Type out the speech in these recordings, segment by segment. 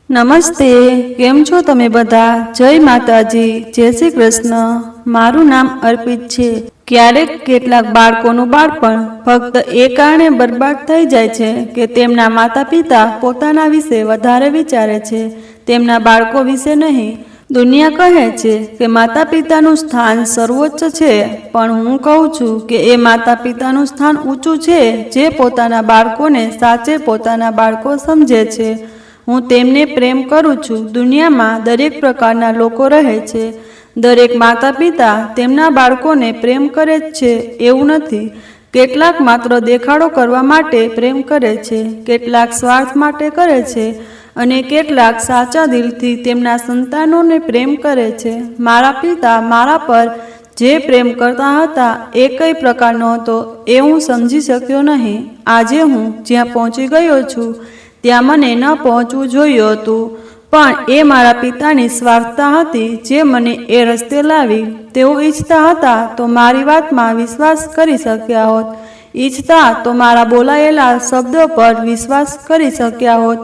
નમસ્તે, કેમ છો તમે બધા? જય માતાજી, જય શ્રી કૃષ્ણ. મારું નામ અર્પિત છે. ક્યારેક કેટલાક બાળકોનું બાળપણ ફક્ત એ કારણે બરબાદ થઈ જાય છે કે તેમના માતા પિતા પોતાના વિશે વધારે વિચારે છે, તેમના બાળકો વિશે નહીં. દુનિયા કહે છે કે માતા પિતાનું સ્થાન સર્વોચ્ચ છે, પણ હું કહું છું કે એ માતા પિતાનું સ્થાન ઊંચું છે જે પોતાના બાળકોને સાચે પોતાના બાળકો સમજે છે. હું તેમને પ્રેમ કરું છું. દુનિયામાં દરેક પ્રકારના લોકો રહે છે. દરેક માતા પિતા તેમના બાળકોને પ્રેમ કરે જ છે એવું નથી. કેટલાક માત્ર દેખાડો કરવા માટે પ્રેમ કરે છે, કેટલાક સ્વાર્થ માટે કરે છે અને કેટલાક સાચા દિલથી તેમના સંતાનોને પ્રેમ કરે છે. મારા પિતા મારા પર જે પ્રેમ કરતા હતા એ કઈ પ્રકારનો હતો એ હું સમજી શક્યો નહીં. આજે હું જ્યાં પહોંચી ગયો છું ત્યાં મને ન પહોંચવું જોયું હતું, પણ એ મારા પિતાની સ્વાર્થતા હતી જે મને એ રસ્તે લાવી. તેઓ ઈચ્છતા હતા તો મારી વાતમાં વિશ્વાસ કરી શક્યા હોત, ઈચ્છતા તો મારા બોલાયેલા શબ્દો પર વિશ્વાસ કરી શક્યા હોત,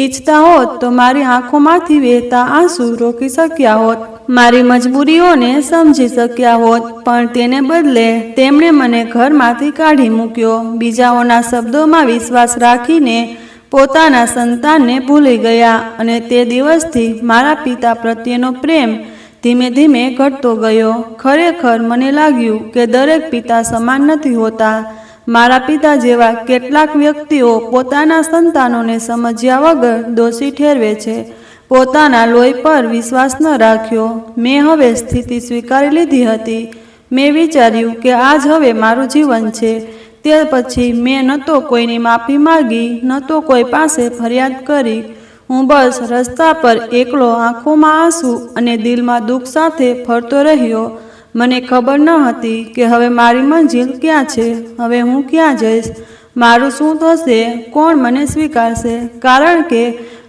ઈચ્છતા હોત તો મારી આંખોમાંથી વહેતા આંસુ રોકી શક્યા હોત, મારી મજબૂરીઓને સમજી શક્યા હોત. પણ તેને બદલે તેમણે મને ઘરમાંથી કાઢી મૂક્યો. બીજાઓના શબ્દોમાં વિશ્વાસ રાખીને પોતાના સંતાનને ભૂલી ગયા અને તે દિવસથી મારા પિતા પ્રત્યેનો પ્રેમ ધીમે ધીમે ઘટતો ગયો. ખરેખર મને લાગ્યું કે દરેક પિતા સમાન નથી હોતા. મારા પિતા જેવા કેટલાક વ્યક્તિઓ પોતાના સંતાનોને સમજ્યા વગર દોષી ઠેરવે છે, પોતાના લોહી પર વિશ્વાસ ન રાખ્યો. મેં હવે સ્થિતિ સ્વીકારી લીધી હતી. મેં વિચાર્યું કે આજ હવે મારું જીવન છે. તે પછી મેં ન તો કોઈની માફી માગી, ન તો કોઈ પાસે ફરિયાદ કરી. હું બસ રસ્તા પર એકલો, આંખોમાં આંસુ અને દિલમાં દુઃખ સાથે ફરતો રહ્યો. મને ખબર ન હતી કે હવે મારી મંજિલ ક્યાં છે, હવે હું ક્યાં જઈશ, મારું શું થશે, કોણ મને સ્વીકારશે. કારણ કે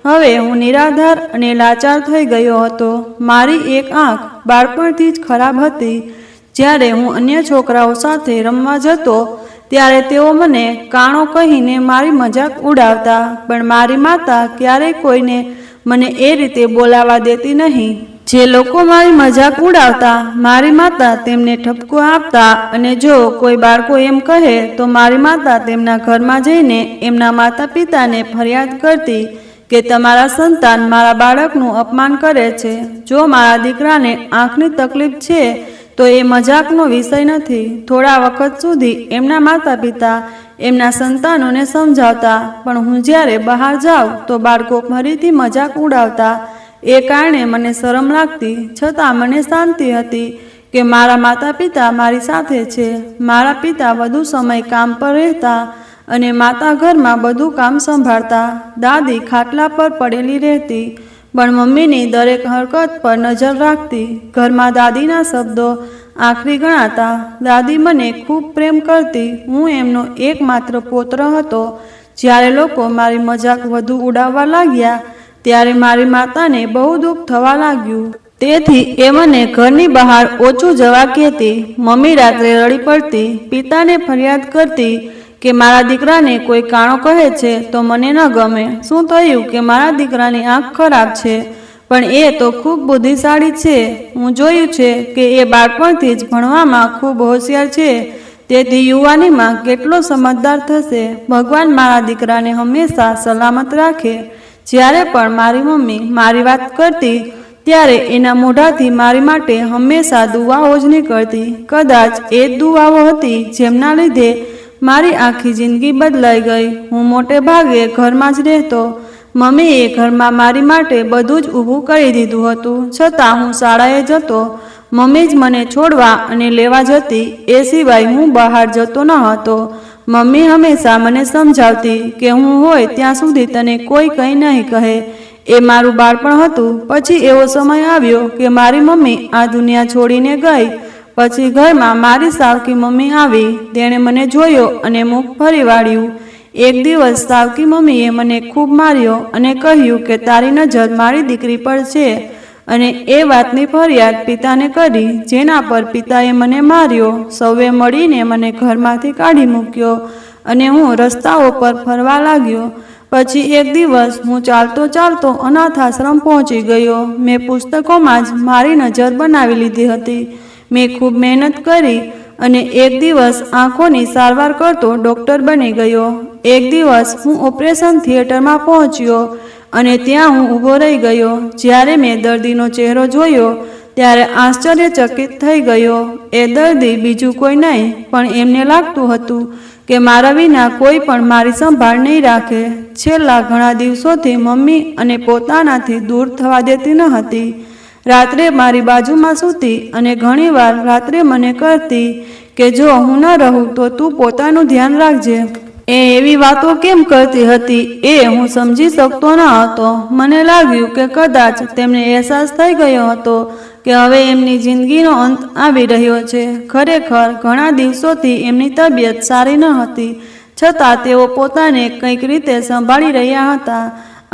હવે હું નિરાધાર અને લાચાર થઈ ગયો હતો. મારી એક આંખ બાળપણથી જ ખરાબ હતી. જ્યારે હું અન્ય છોકરાઓ સાથે રમવા જતો ત્યારે તેઓ મને કાણો કહીને મારી મજાક ઉડાવતા, પણ મારી માતા ક્યારેય કોઈને મને એ રીતે બોલાવા દેતી નહીં. જે લોકો મારી મજાક ઉડાવતા, મારી માતા તેમને ઠપકો આપતા અને જો કોઈ બાળકો એમ કહે તો મારી માતા તેમના ઘરમાં જઈને એમના માતા પિતાને ફરિયાદ કરતી કે તમારા સંતાન મારા બાળકનું અપમાન કરે છે. જો મારા દીકરાને આંખની તકલીફ છે તો એ મજાકનો વિષય નથી. થોડા વખત સુધી એમના માતા પિતા એમના સંતાનોને સમજાવતા, પણ હું જ્યારે બહાર જાઉં તો બાળકો ફરીથી મજાક ઉડાવતા. એ કારણે મને શરમ લાગતી, છતાં મને શાંતિ હતી કે મારા માતા પિતા મારી સાથે છે. મારા પિતા વધુ સમય કામ પર રહેતા અને માતા ઘરમાં બધું કામ સંભાળતા. દાદી ખાટલા પર પડેલી રહેતી, પણ મમ્મીની દરેક હરકત પર નજર રાખતી. ઘરમાં દાદીના શબ્દો આખરી ગણાતા. દાદી મને ખૂબ પ્રેમ કરતી. હું એમનો એકમાત્ર પુત્ર હતો. જ્યારે લોકો મારી મજાક વધુ ઉડાવવા લાગ્યા ત્યારે મારી માતાને બહુ દુઃખ થવા લાગ્યું. તેથી એ મને ઘરની બહાર ઓછું જવા કહેતી. મમ્મી રાત્રે રડી પડતી, પિતાને ફરિયાદ કરતી કે મારા દીકરાને કોઈ કાણો કહે છે તો મને ન ગમે. શું થયું કે મારા દીકરાની આંખ ખરાબ છે, પણ એ તો ખૂબ બુદ્ધિશાળી છે. હું જોયું છે કે એ બાળપણથી જ ભણવામાં ખૂબ હોશિયાર છે, તેથી યુવાનીમાં કેટલો સમજદાર થશે. ભગવાન મારા દીકરાને હંમેશા સલામત રાખે. જ્યારે પણ મારી મમ્મી મારી વાત કરતી ત્યારે એના મોઢાથી મારી માટે હંમેશા દુઆઓ જ નીકળતી. કદાચ એ જ દુઆઓ હતી જેમના લીધે મારી આખી જિંદગી બદલાઈ ગઈ. હું મોટે ભાગે ઘરમાં જ રહેતો. મમ્મીએ ઘરમાં મારી માટે બધું જ ઊભું કરી દીધું હતું, છતાં હું શાળાએ જતો. મમ્મી જ મને છોડવા અને લેવા જતી, એ સિવાય હું બહાર જતો ન હતો. મમ્મી હંમેશા મને સમજાવતી કે હું હોય ત્યાં સુધી તને કોઈ કંઈ નહીં કહે. એ મારું બાળપણ હતું. પછી એવો સમય આવ્યો કે મારી મમ્મી આ દુનિયા છોડીને ગઈ. પછી ઘરમાં મારી સાવકી મમ્મી આવી. તેણે મને જોયો અને મુખ ફરી વાળ્યું. એક દિવસ સાવકી મમ્મીએ મને ખૂબ માર્યો અને કહ્યું કે તારી નજર મારી દીકરી પર છે, અને એ વાતની ફરિયાદ પિતાને કરી, જેના પર પિતાએ મને માર્યો. સૌએ મળીને મને ઘરમાંથી કાઢી મૂક્યો અને હું રસ્તાઓ પર ફરવા લાગ્યો. પછી એક દિવસ હું ચાલતો ચાલતો અનાથ આશ્રમ પહોંચી ગયો. મેં પુસ્તકોમાં જ મારી નજર બનાવી લીધી હતી. મેં ખૂબ મહેનત કરી અને એક દિવસ આંખોની સારવાર કરતો ડૉક્ટર બની ગયો. એક દિવસ હું ઓપરેશન થિયેટરમાં પહોંચ્યો અને ત્યાં હું ઊભો રહી ગયો. જ્યારે મેં દર્દીનો ચહેરો જોયો ત્યારે આશ્ચર્યચકિત થઈ ગયો. એ દર્દી બીજું કોઈ નહીં, પણ એમને લાગતું હતું કે મારા વિના કોઈ પણ મારી સંભાળ નહીં રાખે. છેલ્લા ઘણા દિવસોથી મમ્મી અને પોતાનાથી દૂર થવા દેતી ન હતી. રાત્રે મારી બાજુમાં સૂતી અને ઘણીવાર રાત્રે મને કહેતી કે જો હું ન રહું તો તું પોતાનું ધ્યાન રાખજે. એ એવી વાતો કેમ કરતી હતી એ હું સમજી શકતો ન હતો. મને લાગ્યું કે કદાચ તેમને અહેસાસ થઈ ગયો હતો કે હવે એમની જિંદગીનો અંત આવી રહ્યો છે. ખરેખર ઘણા દિવસોથી એમની તબિયત સારી ન હતી, છતાં તેઓ પોતાને કંઈક રીતે સંભાળી રહ્યા હતા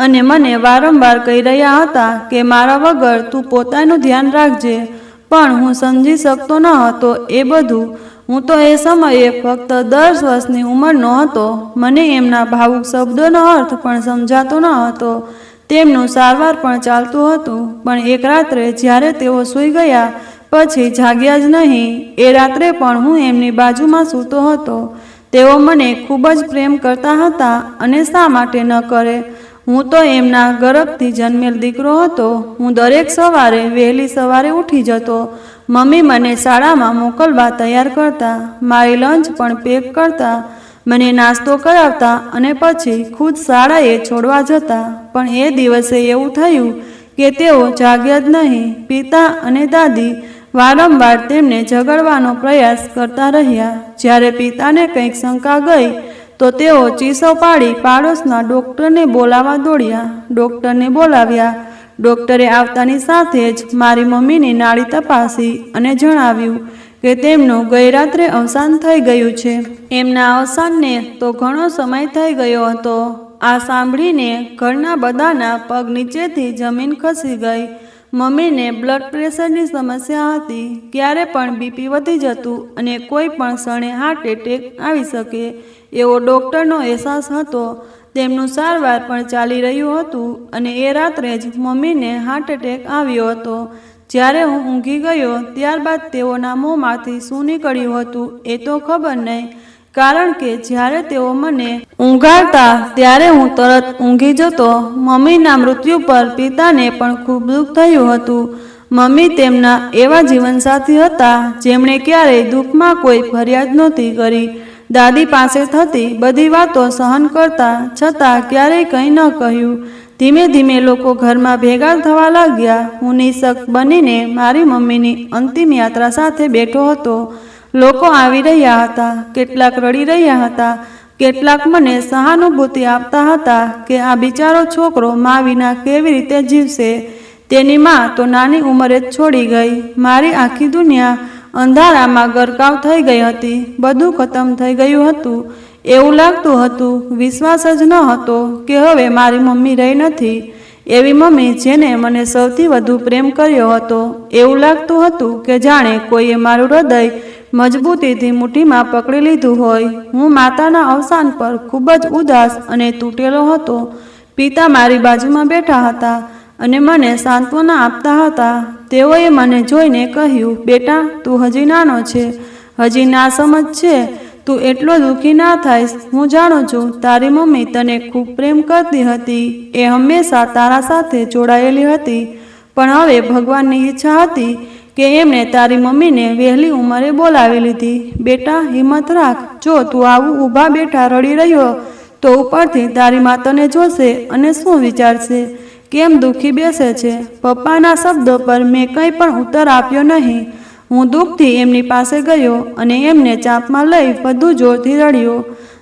અને મને વારંવાર કહી રહ્યા હતા કે મારા વગર તું પોતાનું ધ્યાન રાખજે. પણ હું સમજી શકતો ન હતો એ બધું. હું તો એ સમયે ફક્ત 10 વર્ષની ઉંમરનો હતો. મને એમના ભાવુક શબ્દોનો અર્થ પણ સમજાતો ન હતો. તેમનું સારવાર પણ ચાલતું હતું. પણ એક રાત્રે જ્યારે તેઓ સૂઈ ગયા પછી જાગ્યા જ નહીં, એ રાત્રે પણ હું એમની બાજુમાં સૂતો હતો. તેઓ મને ખૂબ જ પ્રેમ કરતા હતા અને શા માટે ન કરે. હું તો એમના ગર્ભથી જન્મેલ દીકરો હતો. હું દરેક સવારે વહેલી સવારે ઉઠી જતો. મમ્મી મને શાળામાં મોકલવા તૈયાર કરતા, મારી લંચ પણ પેક કરતા, મને નાસ્તો કરાવતા અને પછી ખુદ શાળાએ છોડવા જતા. પણ એ દિવસે એવું થયું કે તેઓ જાગ્યા જ નહીં. પિતા અને દાદી વારંવાર તેમને જગાડવાનો પ્રયાસ કરતા રહ્યા. જ્યારે પિતાને કંઈક શંકા ગઈ તો તેઓ ચીસો પાડી પાડોશના ડૉક્ટરને બોલાવવા દોડ્યા. ડૉક્ટરને બોલાવ્યા. ડૉક્ટરે આવતાની સાથે જ મારી મમ્મીની નાડી તપાસી અને જણાવ્યું કે તેમનું ગઈ રાત્રે અવસાન થઈ ગયું છે. એમના અવસાનને તો ઘણો સમય થઈ ગયો હતો. આ સાંભળીને ઘરના બધાના પગ નીચેથી જમીન ખસી ગઈ. મમ્મીને બ્લડ પ્રેશરની સમસ્યા હતી. ક્યારે પણ બીપી વધી જતું અને કોઈ પણ ક્ષણે હાર્ટ એટેક આવી શકે એવો ડૉક્ટરનો અહેસાસ હતો. તેમનું સારવાર પણ ચાલી રહ્યું હતું અને એ રાત્રે જ મમ્મીને હાર્ટ એટેક આવ્યો હતો. જ્યારે હું ઊંઘી ગયો ત્યારબાદ તેઓના મોંમાંથી શું નીકળ્યું હતું એ તો ખબર નહીં, કારણ કે જ્યારે તેઓ મને ઊંઘાડતા ત્યારે હું તરત ઊંઘી જતો. મમ્મીના મૃત્યુ પર પિતાને પણ ખૂબ દુઃખ થયું હતું. મમ્મી તેમના એવા જીવનસાથી હતા જેમણે ક્યારેય દુઃખમાં કોઈ ફરિયાદ નહોતી કરી. દાદી પાસે થતી બધી વાતો સહન કરતા, છતાં ક્યારેય કંઈ ન કહ્યું. ધીમે ધીમે લોકો ઘરમાં ભેગા થવા લાગ્યા. હું નિઃશક બનીને મારી મમ્મીની અંતિમ યાત્રા સાથે બેઠો હતો. લોકો આવી રહ્યા હતા, કેટલાક રડી રહ્યા હતા, કેટલાક મને સહાનુભૂતિ આપતા હતા કે આ બિચારો છોકરો મા વિના કેવી રીતે જીવશે. તેની મા તો નાની ઉંમરે જ છોડી ગઈ. મારી આખી દુનિયા અંધારામાં ગરકાવ થઈ ગઈ હતી. બધું ખતમ થઈ ગયું હતું. એવું લાગતું હતું, વિશ્વાસ જ ન હતો કે હવે મારી મમ્મી રહી નથી. એવી મમ્મી જેને મને સૌથી વધુ પ્રેમ કર્યો હતો. એવું લાગતું હતું કે જાણે કોઈએ મારું હૃદય મજબૂતીથી મુઠ્ઠીમાં પકડી લીધું હોય. હું માતાના અવસાન પર ખૂબ જ ઉદાસ અને તૂટેલો હતો. પિતા મારી બાજુમાં બેઠા હતા અને મને સાંત્વના આપતા હતા. તેઓએ મને જોઈને કહ્યું, બેટા, તું હજી નાનો છે, હજી ના સમજ છે, તું એટલો દુઃખી ના થાઈશ. હું જાણું છું તારી મમ્મી તને ખૂબ પ્રેમ કરતી હતી. એ હંમેશા તારા સાથે જોડાયેલી હતી. પણ હવે ભગવાનની ઈચ્છા હતી કે એમણે તારી મમ્મીને વહેલી ઉંમરે બોલાવી લીધી. બેટા, હિંમત રાખ. જો તું આવું ઊભા બેઠા રડી રહ્યો તો ઉપરથી તારી મા તને જોશે અને શું વિચારશે? કેમ દુઃખી બેસે છે? પપ્પાના શબ્દો પર મેં કંઈ પણ ઉત્તર આપ્યો નહીં. હું દુઃખથી એમની પાસે ગયો અને એમને ચાંપમાં લઈ બધું જોરથી રડ્યો.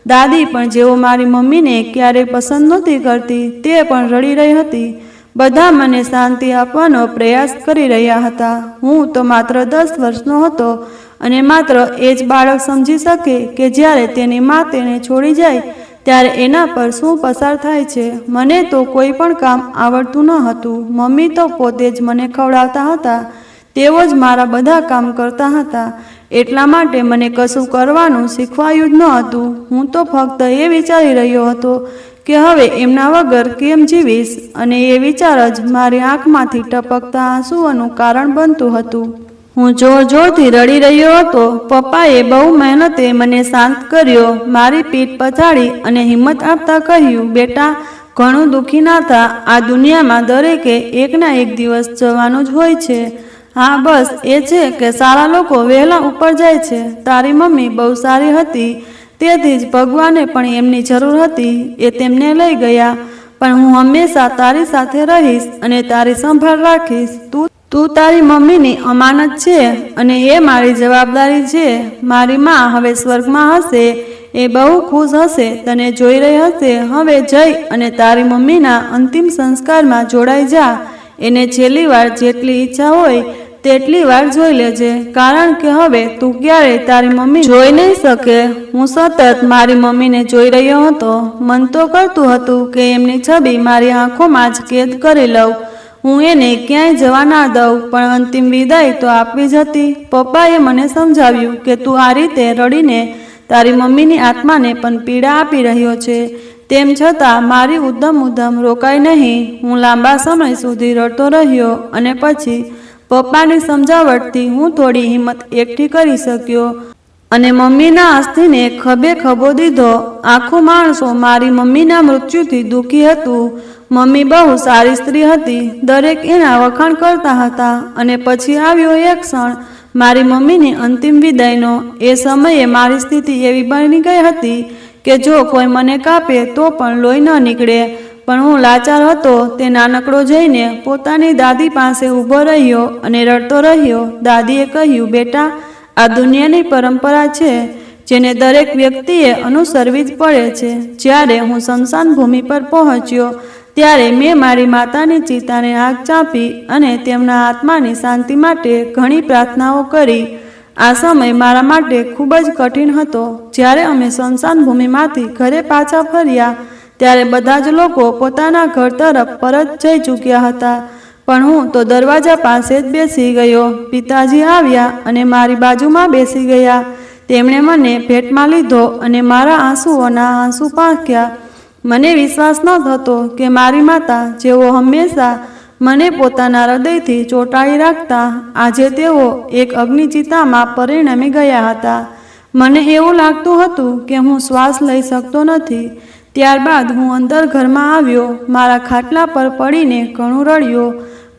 દાદી પણ જેઓ મારી મમ્મીને ક્યારેય પસંદ નહોતી કરતી તે પણ રડી રહી હતી. બધા મને શાંતિ આપવાનો પ્રયાસ કરી રહ્યા હતા. હું તો માત્ર 10 વર્ષનો હતો અને માત્ર એ જ બાળક સમજી શકે કે જ્યારે તેની મા તેને છોડી જાય ત્યારે એના પર શું પસાર થાય છે. મને તો કોઈ પણ કામ આવડતું ન હતું. મમ્મી તો પોતે જ મને ખવડાવતા હતા. તેઓ જ મારા બધા કામ કરતા હતા. એટલા માટે મને કશું કરવાનું શીખવાયું જ ન હતું. હું તો ફક્ત એ વિચારી રહ્યો હતો કે હવે એમના વગર કેમ જીવીશ, અને એ વિચાર જ મારી આંખમાંથી ટપકતા આંસુઓનું કારણ બનતું હતું. હું જોર જોરથી રડી રહ્યો હતો. પપ્પાએ બહુ મહેનતે મને શાંત કર્યો, મારી પીઠ પછાડી અને હિંમત આપતા કહ્યું, બેટા, ઘણું દુઃખી ના થા. આ દુનિયામાં દરેકે એકના એક દિવસ જવાનું જ હોય છે. હા, બસ એ છે કે સારા લોકો વહેલા ઉપર જાય છે. તારી મમ્મી બહુ સારી હતી, તેથી જ ભગવાને પણ એમની જરૂર હતી એ તેમને લઈ ગયા. પણ હું હંમેશા તારી સાથે રહીશ અને તારી સંભાળ રાખીશ. તું તારી મમ્મીની અમાનત છે અને એ મારી જવાબદારી છે. મારી માં હવે સ્વર્ગમાં હશે, એ બહુ ખુશ હશે, તને જોઈ રહી હશે. હવે જઈ અને તારી મમ્મીના અંતિમ સંસ્કારમાં જોડાઈ જા. એને છેલ્લી વાર જેટલી ઈચ્છા હોય તેટલી વાર જોઈ લેજે, કારણ કે હવે તું ક્યારેય તારી મમ્મી જોઈ નહીં શકે. હું સતત મારી મમ્મીને જોઈ રહ્યો હતો. મન તો કરતું હતું કે એમની છબી મારી આંખોમાં જ કેદ કરી લઉં. હું એને ક્યાંય જવા ના દઉં, પણ અંતિમ વિદાય તો આપવી જ હતી. પપ્પાએ મને સમજાવ્યું કે તું આ રીતે રડીને તારી મમ્મીની આત્માને પણ પીડા આપી રહ્યો છે. તેમ છતાં મારી ઉદ્દમ રોકાઈ નહીં. હું લાંબા સમય સુધી રડતો રહ્યો અને પછી પપ્પાની સમજાવટથી હું થોડી હિંમત એકઠી કરી શક્યો અને મમ્મીના અસ્થિને ખભે ખભો દીધો. આખું માણસો મારી મમ્મીના મૃત્યુથી દુઃખી હતું. મમ્મી બહુ સારી સ્ત્રી હતી, દરેક એના વખાણ કરતા હતા. અને પછી આવ્યો એક ક્ષણ મારી મમ્મીની અંતિમ વિદાયનો. એ સમયે મારી સ્થિતિ એવી બની ગઈ હતી કે જો કોઈ મને કાપે તો પણ લોહી ન નીકળે. પણ હું લાચાર હતો. તે નાનકડો જઈને પોતાની દાદી પાસે ઊભો રહ્યો અને રડતો રહ્યો. દાદીએ કહ્યું, બેટા, આ દુનિયાની પરંપરા છે જેને દરેક વ્યક્તિએ અનુસરવી જ પડે છે. જ્યારે હું સ્મશાન ભૂમિ પર પહોંચ્યો ત્યારે મેં મારી માતાની ચિતાને આગ ચાંપી અને તેમના આત્માની શાંતિ માટે ઘણી પ્રાર્થનાઓ કરી. આ સમય મારા માટે ખૂબ જ કઠિન હતો. જ્યારે અમે સ્મશાન ભૂમિમાંથી ઘરે પાછા ફર્યા ત્યારે બધા જ લોકો પોતાના ઘર તરફ પરત જઈ ચૂક્યા હતા, પણ હું તો દરવાજા પાસે જ બેસી ગયો. પિતાજી આવ્યા અને મારી બાજુમાં બેસી ગયા. તેમણે મને ભેટમાં લીધો અને મારા આંસુઓના આંસુ પાક્યા. મને વિશ્વાસ ન થતો કે મારી માતા, જેઓ હંમેશા મને પોતાના હૃદયથી ચોંટાડી રાખતા, આજે તેઓ એક અગ્નિચિતામાં પરિણમી ગયા હતા. મને એવું લાગતું હતું કે હું શ્વાસ લઈ શકતો નથી. ત્યારબાદ હું અંદર ઘરમાં આવ્યો. મારા ખાટલા પર પડીને ઘણું રડ્યો.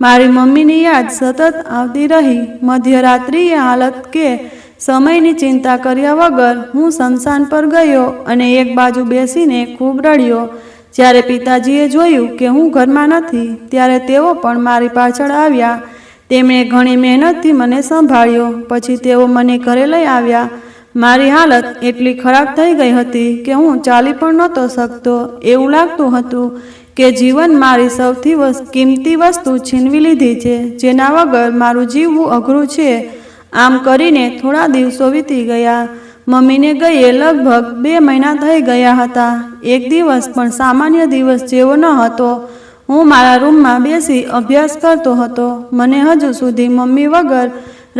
મારી મમ્મીની યાદ સતત આવતી રહી. મધ્યરાત્રિએ હાલત કે સમયની ચિંતા કર્યા વગર હું સ્મશાન પર ગયો અને એક બાજુ બેસીને ખૂબ રડ્યો. જ્યારે પિતાજીએ જોયું કે હું ઘરમાં નથી ત્યારે તેઓ પણ મારી પાછળ આવ્યા. તેમણે ઘણી મહેનતથી મને સંભાળ્યો. પછી તેઓ મને ઘરે લઈ આવ્યા. મારી હાલત એટલી ખરાબ થઈ ગઈ હતી કે હું ચાલી પણ નહોતો શકતો. એવું લાગતું હતું કે જીવન મારી સૌથી કિંમતી વસ્તુ છીનવી લીધી છે, જેના વગર મારું જીવવું અઘરું છે. આમ કરીને થોડા દિવસો વીતી ગયા. મમ્મીને ગયે લગભગ 2 મહિના થઈ ગયા હતા. એક દિવસ પણ સામાન્ય દિવસ જેવો ન હતો. હું મારા રૂમમાં બેસી અભ્યાસ કરતો હતો. મને હજુ સુધી મમ્મી વગર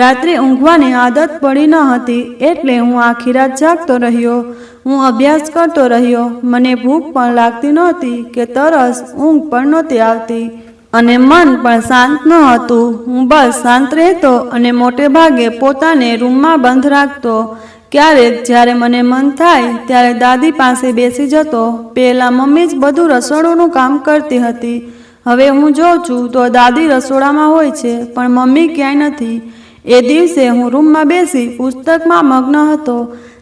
રાત્રે ઊંઘવાની આદત પડી ન હતી, એટલે હું આખી રાત જાગતો રહ્યો. હું અભ્યાસ કરતો રહ્યો. મને ભૂખ પણ લાગતી નહોતી કે તરસ, ઊંઘ પણ નહોતી આવતી અને મન પણ શાંત ન હતું. હું બસ શાંત રહેતો અને મોટે ભાગે પોતાને રૂમમાં બંધ રાખતો. ક્યારેક જ્યારે મને મન થાય ત્યારે દાદી પાસે બેસી જતો. પહેલાં મમ્મી જ બધું રસોડુંનું કામ કરતી હતી. હવે હું જોઉં છું તો દાદી રસોડામાં હોય છે, પણ મમ્મી ક્યાંય નથી. એ દિવસે હું રૂમમાં બેસી પુસ્તકમાં મગ્ન હતો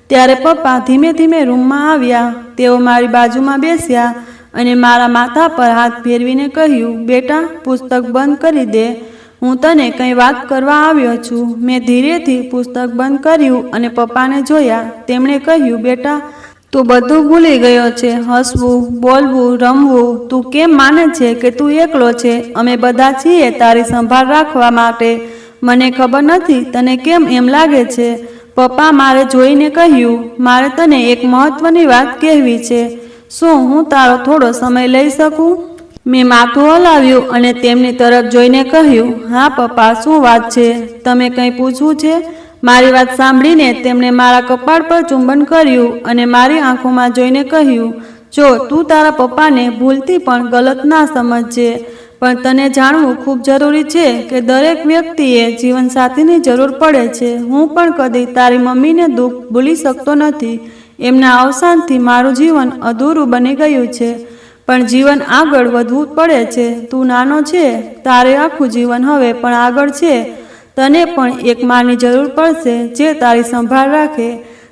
ત્યારે પપ્પા ધીમે ધીમે રૂમમાં આવ્યા. તેઓ મારી બાજુમાં બેસ્યા અને મારા માથા પર હાથ ફેરવીને કહ્યું, બેટા, પુસ્તક બંધ કરી દે. હું તને કંઈ વાત કરવા આવ્યો છું. મેં ધીરેથી પુસ્તક બંધ કર્યું અને પપ્પાને જોયા. તેમણે કહ્યું, બેટા, તું બધું ભૂલી ગયો છે. હસવું, બોલવું, રમવું. તું કેમ માને છે કે તું એકલો છે? અમે બધા છીએ તારી સંભાળ રાખવા માટે. મને ખબર નથી તને કેમ એમ લાગે છે. પપ્પા મારે જોઈને કહ્યું, મારે તને એક મહત્વની વાત કહેવી છે. શું હું તારો થોડો સમય લઈ શકું? મેં માથું હલાવ્યું અને તેમની તરફ જોઈને કહ્યું, હા પપ્પા, શું વાત છે? તમે કંઈ પૂછવું છે? મારી વાત સાંભળીને તેમણે મારા કપાળ પર ચુંબન કર્યું અને મારી આંખોમાં જોઈને કહ્યું, જો તું તારા પપ્પાને ભૂલથી પણ ગલત ના સમજજે, પણ તને જાણવું ખૂબ જરૂરી છે કે દરેક વ્યક્તિએ જીવનસાથીની જરૂર પડે છે. હું પણ કદી તારી મમ્મીને દુઃખ ભૂલી શકતો નથી. એમના અવસાનથી મારું જીવન અધૂરું બની ગયું છે, પણ જીવન આગળ વધવું પડે છે. તું નાનો છે, તારે આખું જીવન હવે પણ આગળ છે. તને પણ એક માની જરૂર પડશે જે તારી સંભાળ રાખે.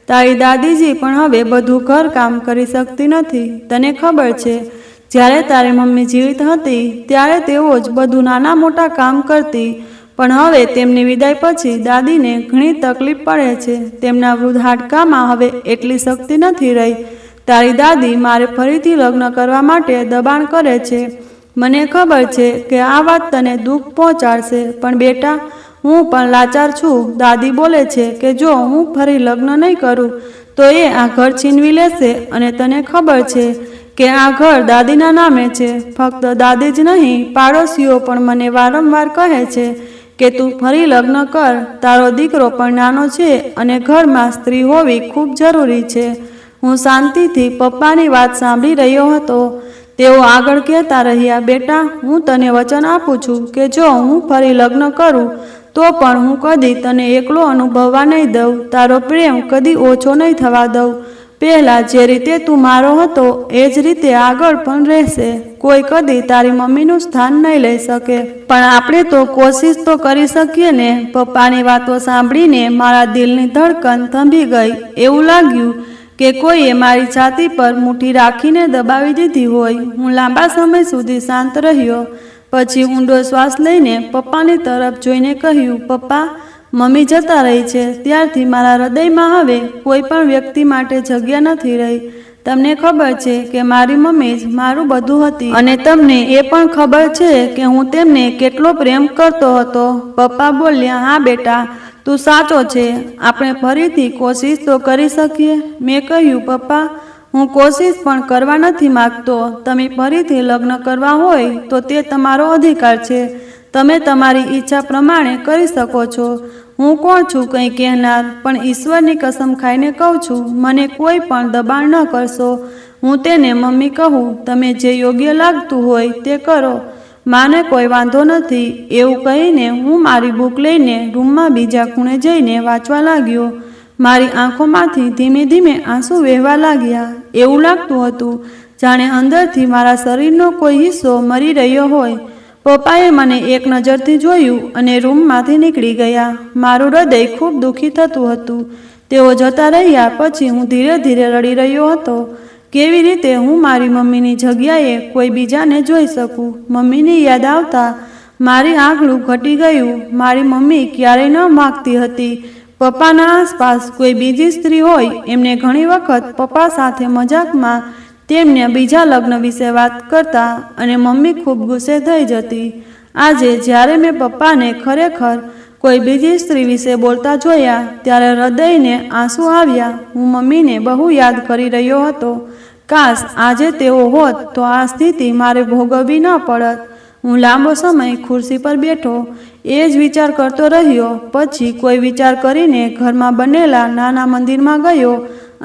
તારી દાદીજી પણ હવે બધું ઘર કામ કરી શકતી નથી. તને ખબર છે, જ્યારે તારી મમ્મી જીવિત હતી ત્યારે તેઓ જ બધું નાના મોટા કામ કરતી, પણ હવે તેમની વિદાય પછી દાદીને ઘણી તકલીફ પડે છે. તેમના વૃદ્ધ હાડકામાં હવે એટલી શક્તિ નથી રહી. તારી દાદી મારે ફરીથી લગ્ન કરવા માટે દબાણ કરે છે. મને ખબર છે કે આ વાત તને દુઃખ પહોંચાડશે, પણ બેટા, હું પણ લાચાર છું. દાદી બોલે છે કે જો હું ફરી લગ્ન નહીં કરું તો એ આ ઘર છીનવી લેશે, અને તને ખબર છે કે આ ઘર દાદીના નામે છે. ફક્ત દાદી જ નહીં, પાડોશીઓ પણ મને વારંવાર કહે છે કે તું ફરી લગ્ન કર. તારો દીકરો પણ નાનો છે અને ઘરમાં સ્ત્રી હોવી ખૂબ જરૂરી છે. હું શાંતિથી પપ્પાની વાત સાંભળી રહ્યો હતો. તેઓ આગળ કહેતા રહ્યા, બેટા, હું તને વચન આપું છું કે જો હું ફરી લગ્ન કરું તો પણ હું કદી તને એકલો અનુભવવા નહીં દઉં. તારો પ્રેમ કદી ઓછો નહીં થવા દઉં. પહેલાં જે રીતે તું મારો હતો એ જ રીતે આગળ પણ રહેશે. કોઈ કદી તારી મમ્મીનું સ્થાન નહીં લઈ શકે. પણ આપણે તો કોશિશ તો કરી શકીએ ને. પપ્પાની વાતો સાંભળીને મારા દિલની ધડકન થંભી ગઈ. એવું લાગ્યું કે કોઈએ મારી છાતી પર મુઠ્ઠી રાખીને દબાવી દીધી હોય. હું લાંબા સમય સુધી શાંત રહ્યો. પછી ઊંડો શ્વાસ લઈને પપ્પાની તરફ જોઈને કહ્યું, પપ્પા, મમ્મી જતા રહી છે ત્યારથી મારા હૃદયમાં હવે કોઈ પણ વ્યક્તિ માટે જગ્યા નથી રહી. તમને ખબર છે કે મારી મમ્મી જ મારું બધું હતી, અને તમને એ પણ ખબર છે કે હું તેમને કેટલો પ્રેમ કરતો હતો. પપ્પા બોલ્યા, હા બેટા, તું સાચો છે. આપણે ફરીથી કોશિશ તો કરી શકીએ. મેં કહ્યું, પપ્પા, હું કોશિશ પણ કરવા નથી માગતો. તમે ફરીથી લગ્ન કરવા હોય તો તે તમારો અધિકાર છે. તમે તમારી ઈચ્છા પ્રમાણે કરી શકો છો. હું કોણ છું કંઈ કહેનાર, પણ ઈશ્વરની કસમ ખાઈને કહું છું, મને કોઈ પણ દબાણ ન કરશો. હું તેને મમ્મી કહું. તમે જે યોગ્ય લાગતું હોય તે કરો. માને કોઈ વાંધો નથી. એવું કહીને હું મારી બુક લઈને રૂમમાં બીજા ખૂણે જઈને વાંચવા લાગ્યો. મારી આંખોમાંથી ધીમે ધીમે આંસુ વહેવા લાગ્યા. એવું લાગતું હતું જાણે અંદરથી મારા શરીરનો કોઈ હિસ્સો મરી રહ્યો હોય. પપ્પાએ મને એક નજરથી જોયું અને રૂમમાંથી નીકળી ગયા. મારું હૃદય ખૂબ દુઃખી થતું હતું. તેઓ જતા રહ્યા પછી હું ધીરે ધીરે રડી રહ્યો હતો. કેવી રીતે હું મારી મમ્મીની જગ્યાએ કોઈ બીજાને જોઈ શકું? મમ્મીની યાદ આવતા મારી આંગળું ઘટી ગયું. મારી મમ્મી ક્યારેય ન માગતી હતી પપ્પાના આસપાસ કોઈ બીજી સ્ત્રી હોય. એમને ઘણી વખત પપ્પા સાથે મજાકમાં તેમને બીજા લગ્ન વિશે વાત કરતા અને મમ્મી ખૂબ ગુસ્સે થઈ જતી. આજે જ્યારે મેં પપ્પાને ખરેખર કોઈ બીજી સ્ત્રી વિશે બોલતા જોયા ત્યારે હૃદયને આંસુ આવ્યા. હું મમ્મીને બહુ યાદ કરી રહ્યો હતો. કાશ આજે તેઓ હોત તો આ સ્થિતિ મારે ભોગવવી ન પડત. હું લાંબો સમય ખુરશી પર બેઠો એ જ વિચાર કરતો રહ્યો. પછી કોઈ વિચાર કરીને ઘરમાં બનેલા નાના મંદિરમાં ગયો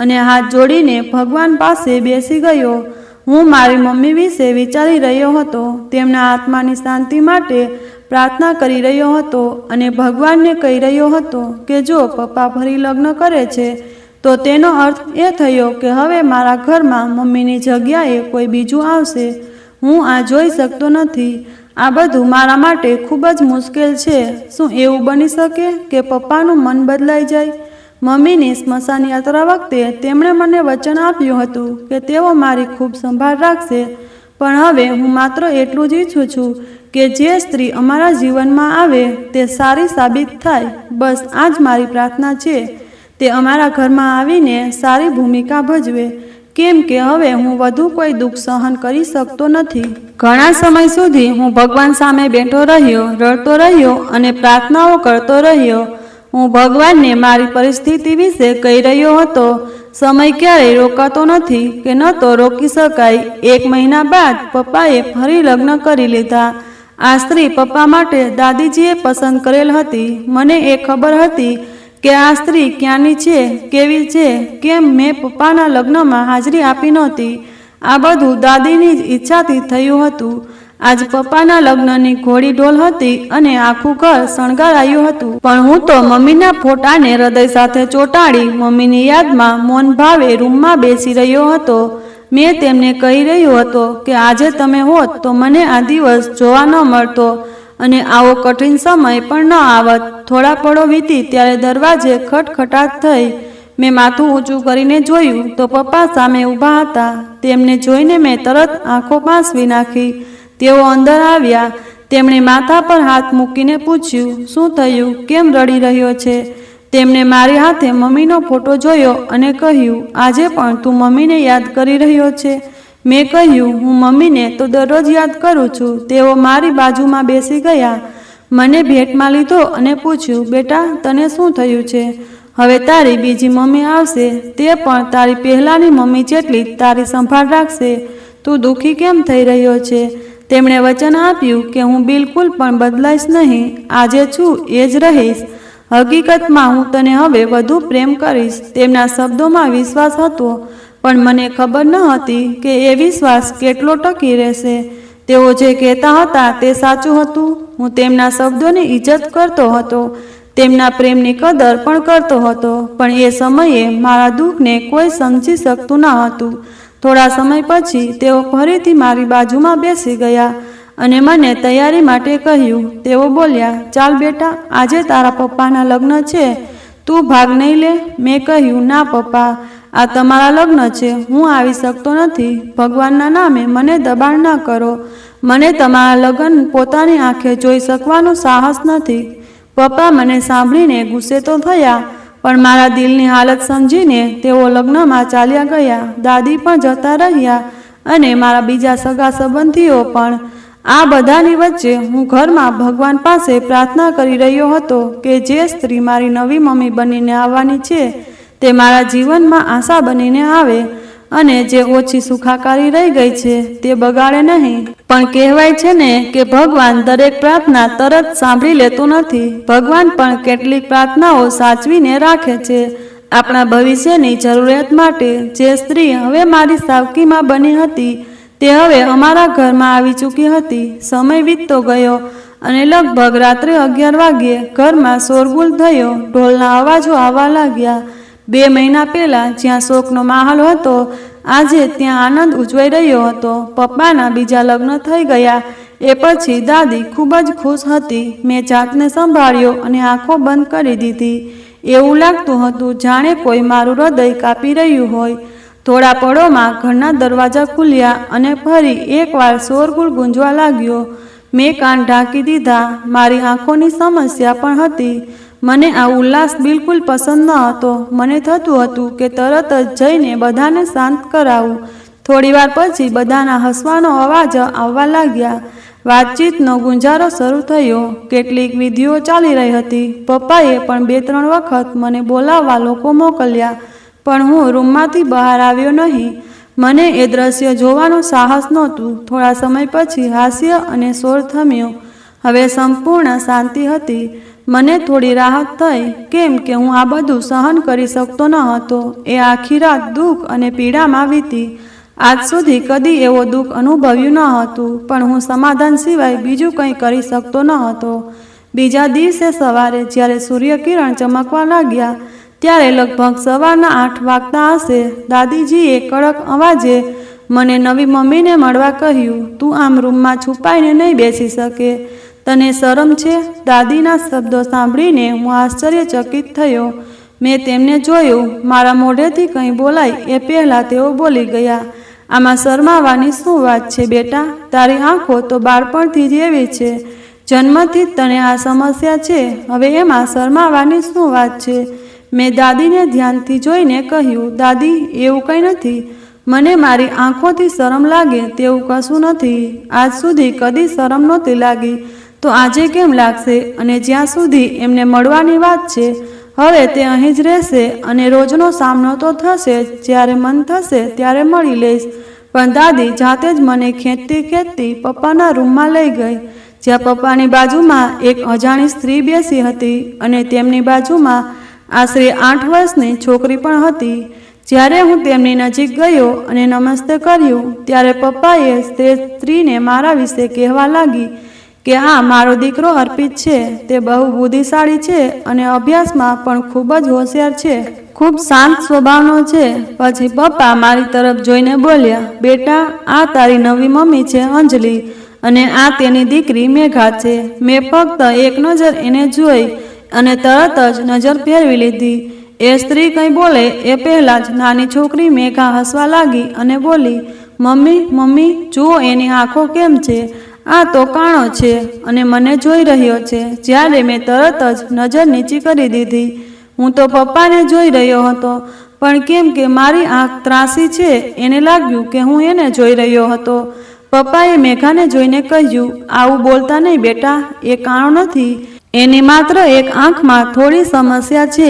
અને હાથ જોડીને ભગવાન પાસે બેસી ગયો. હું મારી મમ્મી વિશે વિચારી રહ્યો હતો. તેમના આત્માની શાંતિ માટે પ્રાર્થના કરી રહ્યો હતો અને ભગવાનને કહી રહ્યો હતો કે જો પપ્પા ફરી લગ્ન કરે છે તો તેનો અર્થ એ થયો કે હવે મારા ઘરમાં મમ્મીની જગ્યાએ કોઈ બીજું આવશે. હું આ જોઈ શકતો નથી. આ બધું મારા માટે ખૂબ જ મુશ્કેલ છે. શું એવું બની શકે કે પપ્પાનું મન બદલાઈ જાય? મમ્મીની સ્મશાન યાત્રા વખતે તેમણે મને વચન આપ્યું હતું કે તેઓ મારી ખૂબ સંભાળ રાખશે, પણ હવે હું માત્ર એટલું જ ઈચ્છું છું કે જે સ્ત્રી અમારા જીવનમાં આવે તે સારી સાબિત થાય. બસ આ જ મારી પ્રાર્થના છે. તે અમારા ઘરમાં આવીને સારી ભૂમિકા ભજવે, કેમ કે હવે હું વધુ કોઈ દુઃખ સહન કરી શકતો નથી. ઘણા સમય સુધી હું ભગવાન સામે બેઠો રહ્યો, રડતો રહ્યો અને પ્રાર્થનાઓ કરતો રહ્યો. હું ભગવાનને મારી પરિસ્થિતિ વિશે કહી રહ્યો હતો. સમય ક્યારેય રોકાતો નથી કે ન તો રોકી શકાય. 1 મહિના બાદ પપ્પાએ ફરી લગ્ન કરી લીધા. આ સ્ત્રી પપ્પા માટે દાદીજીએ પસંદ કરેલ હતી. મને એ ખબર હતી કે આ સ્ત્રી ક્યાંની છે, કેવી છે. કેમ મેં પપ્પાના લગ્નમાં હાજરી આપી નહોતી? આ બધું દાદીની જ ઈચ્છાથી થયું હતું. આજ પપ્પાના લગ્નની ઘોડી ઢોલ હતી અને આખું ઘર શણગારાયું હતું. પણ હું તો મમ્મીના ફોટાને હૃદય સાથે ચોંટાડી મમ્મીની યાદમાં મૌન ભાવે રૂમમાં બેસી રહ્યો હતો. મેં તેમને કહી રહ્યો હતો કે આજે તમે હોત તો મને આ દિવસ જોવા ન મળતો અને આવો કઠિન સમય પણ ન આવત. થોડા પળો વીતી ત્યારે દરવાજે ખટખટાટ થઈ. મેં માથું ઊંચું કરીને જોયું તો પપ્પા સામે ઊભા હતા. તેમને જોઈને મેં તરત આંખો પાંસવી નાખી. તેઓ અંદર આવ્યા. તેમણે માથા પર હાથ મૂકીને પૂછ્યું, શું થયું? કેમ રડી રહ્યો છે? તેમણે મારી હાથે મમ્મીનો ફોટો જોયો અને કહ્યું, આજે પણ તું મમ્મીને યાદ કરી રહ્યો છે? મેં કહ્યું, હું મમ્મીને તો દરરોજ યાદ કરું છું. તેઓ મારી બાજુમાં બેસી ગયા. મને ભેટમાં લીધો અને પૂછ્યું, બેટા તને શું થયું છે? હવે તારી બીજી મમ્મી આવશે. તે પણ તારી પહેલાંની મમ્મી જેટલી તારી સંભાળ રાખશે. તું દુઃખી કેમ થઈ રહ્યો છે? તેમણે વચન આપ્યું કે હું બિલકુલ પણ બદલાઈશ નહીં. આજે છું એ જ રહીશ. હકીકતમાં હું તને હવે વધુ પ્રેમ કરીશ. તેમના શબ્દોમાં વિશ્વાસ હતો, પણ મને ખબર ન હતી કે એ વિશ્વાસ કેટલો ટકી રહેશે. તેઓ જે કહેતા હતા તે સાચું હતું. હું તેમના શબ્દોની ઇજ્જત કરતો હતો, તેમના પ્રેમની કદર પણ કરતો હતો, પણ એ સમયે મારા દુઃખને કોઈ સમજી શકતું ન હતું. થોડા સમય પછી તેઓ ફરીથી મારી બાજુમાં બેસી ગયા અને મને તૈયારી માટે કહ્યું. તેઓ બોલ્યા, ચાલ બેટા, આજે તારા પપ્પાના લગ્ન છે, તું ભાગ નહીં લે? મેં કહ્યું, ના પપ્પા, આ તમારા લગ્ન છે, હું આવી શકતો નથી. ભગવાનના નામે મને દબાણ ન કરો. મને તમારા લગ્ન પોતાની આંખે જોઈ શકવાનું સાહસ નથી. પપ્પા મને સાંભળીને ગુસ્સે તો થયા, પણ મારા દિલની હાલત સમજીને તેઓ લગ્નમાં ચાલ્યા ગયા. દાદી પણ જતા રહ્યા અને મારા બીજા સગા સંબંધીઓ પણ. આ બધાની વચ્ચે હું ઘરમાં ભગવાન પાસે પ્રાર્થના કરી રહ્યો હતો કે જે સ્ત્રી મારી નવી મમ્મી બનીને આવવાની છે તે મારા જીવનમાં આશા બનીને આવે અને જે ઓછી સુખાકારી રહી ગઈ છે તે બગાડે નહીં. પણ કહેવાય છે ને કે ભગવાન દરેક પ્રાર્થના તરત સાંભળી લેતો નથી. ભગવાન પણ કેટલીક પ્રાર્થનાઓ સાચવીને રાખે છે આપણા ભવિષ્યની જરૂરિયાત માટે. જે સ્ત્રી હવે મારી સાવકીમાં બની હતી તે હવે અમારા ઘરમાં આવી ચૂકી હતી. સમય વીતતો ગયો અને લગભગ રાત્રે 11 વાગ્યે ઘરમાં શોરગુલ થયો. ઢોલના અવાજો આવવા લાગ્યા. 2 મહિના પહેલાં જ્યાં શોકનો માહોલ હતો, આજે ત્યાં આનંદ ઉજવાઈ રહ્યો હતો. પપ્પાના બીજા લગ્ન થઈ ગયા એ પછી દાદી ખૂબ જ ખુશ હતી. મેં જાતને સંભાળ્યો અને આંખો બંધ કરી દીધી. એવું લાગતું હતું જાણે કોઈ મારું હૃદય કાપી રહ્યું હોય. થોડા પળોમાં ઘરના દરવાજા ખુલ્યા અને ફરી એકવાર શોરગુલ ગુંજવા લાગ્યો. મેં કાન ઢાંકી દીધા. મારી આંખોની સમસ્યા પણ હતી. મને આ ઉલ્લાસ બિલકુલ પસંદ ન હતો. મને થતું હતું કે તરત જ જઈને બધાને શાંત કરાવું. થોડીવાર પછી બધાના હસવાનો અવાજ આવવા લાગ્યા. વાતચીતનો ગુંજારો શરૂ થયો. કેટલીક વિધિઓ ચાલી રહી હતી. પપ્પાએ પણ 2-3 વખત મને બોલાવવા લોકો મોકલ્યા, પણ હું રૂમમાંથી બહાર આવ્યો નહીં. મને એ દ્રશ્ય જોવાનું સાહસ નહોતું. થોડા સમય પછી હાસ્ય અને શોર થમ્યો. હવે સંપૂર્ણ શાંતિ હતી. મને થોડી રાહત થઈ, કેમ કે હું આ બધું સહન કરી શકતો ન હતો. એ આખી રાત દુઃખ અને પીડામાં વીતી. આજ સુધી કદી એવો દુઃખ અનુભવ્યું ન હતું, પણ હું સમાધાન સિવાય બીજું કંઈ કરી શકતો ન હતો. બીજા દિવસે સવારે જ્યારે સૂર્યકિરણ ચમકવા લાગ્યા ત્યારે લગભગ સવારના 8 વાગતા હશે, દાદીજીએ કડક અવાજે મને નવી મમ્મીને મળવા કહ્યું. તું આમ રૂમમાં છુપાઈને નહીં બેસી શકે. તને શરમ છે? દાદીના શબ્દો સાંભળીને હું આશ્ચર્યચકિત થયો. મેં તેમને જોયું. મારા મોઢેથી કંઈ બોલાય એ પહેલાં તેઓ બોલી ગયા. આમાં શરમાવાની શું વાત છે બેટા? તારી આંખો તો બાળપણથી જ એવી છે. જન્મથી જ તને આ સમસ્યા છે. હવે એમાં શરમાવાની શું વાત છે? મેં દાદીને ધ્યાનથી જોઈને કહ્યું, દાદી, એવું કંઈ નથી. મને મારી આંખોથી શરમ લાગે તેવું કશું નથી. આજ સુધી કદી શરમ નહોતી લાગી, તો આજે કેમ લાગશે? અને જ્યાં સુધી એમને મળવાની વાત છે, હવે તે અહીં જ રહેશે અને રોજનો સામનો તો થશે જ. જ્યારે મન થશે ત્યારે મળી લઈશ. પણ દાદી જાતે જ મને ખેંચતી ખેંચતી પપ્પાના રૂમમાં લઈ ગઈ, જ્યાં પપ્પાની બાજુમાં એક અજાણી સ્ત્રી બેસી હતી અને તેમની બાજુમાં આશરે 8 વર્ષની છોકરી પણ હતી. જ્યારે હું તેમની નજીક ગયો અને નમસ્તે કર્યું ત્યારે પપ્પાએ તે સ્ત્રીને મારા વિશે કહેવા લાગી કે આ મારો દીકરો અર્પિત છે, તે બહુ બુદ્ધિશાળી છે અને અભ્યાસમાં પણ ખૂબ જ હોશિયાર છે, ખૂબ શાંત સ્વભાવનો છે. પછી પપ્પા મારી તરફ જોઈને બોલ્યા, બેટા, આ તારી નવી મમ્મી છે અંજલિ અને આ તેની દીકરી મેઘા છે. મેં ફક્ત એક નજર એને જોઈ અને તરત જ નજર ફેરવી લીધી. એ સ્ત્રી કંઈ બોલે એ પહેલાં જ નાની છોકરી મેઘા હસવા લાગી અને બોલી, મમ્મી, મમ્મી, જુઓ એની આંખો કેમ છે, આ તો કાણો છે અને મને જોઈ રહ્યો છે. જ્યારે મેં તરત જ નજર નીચી કરી દીધી. હું તો પપ્પાને જોઈ રહ્યો હતો, પણ કેમ કે મારી આંખ ત્રાસી છે એને લાગ્યું કે હું એને જોઈ રહ્યો હતો. પપ્પાએ મેઘાને જોઈને કહ્યું, આવું બોલતા નહીં બેટા, એ કાણો નથી, એની માત્ર એક આંખમાં થોડી સમસ્યા છે.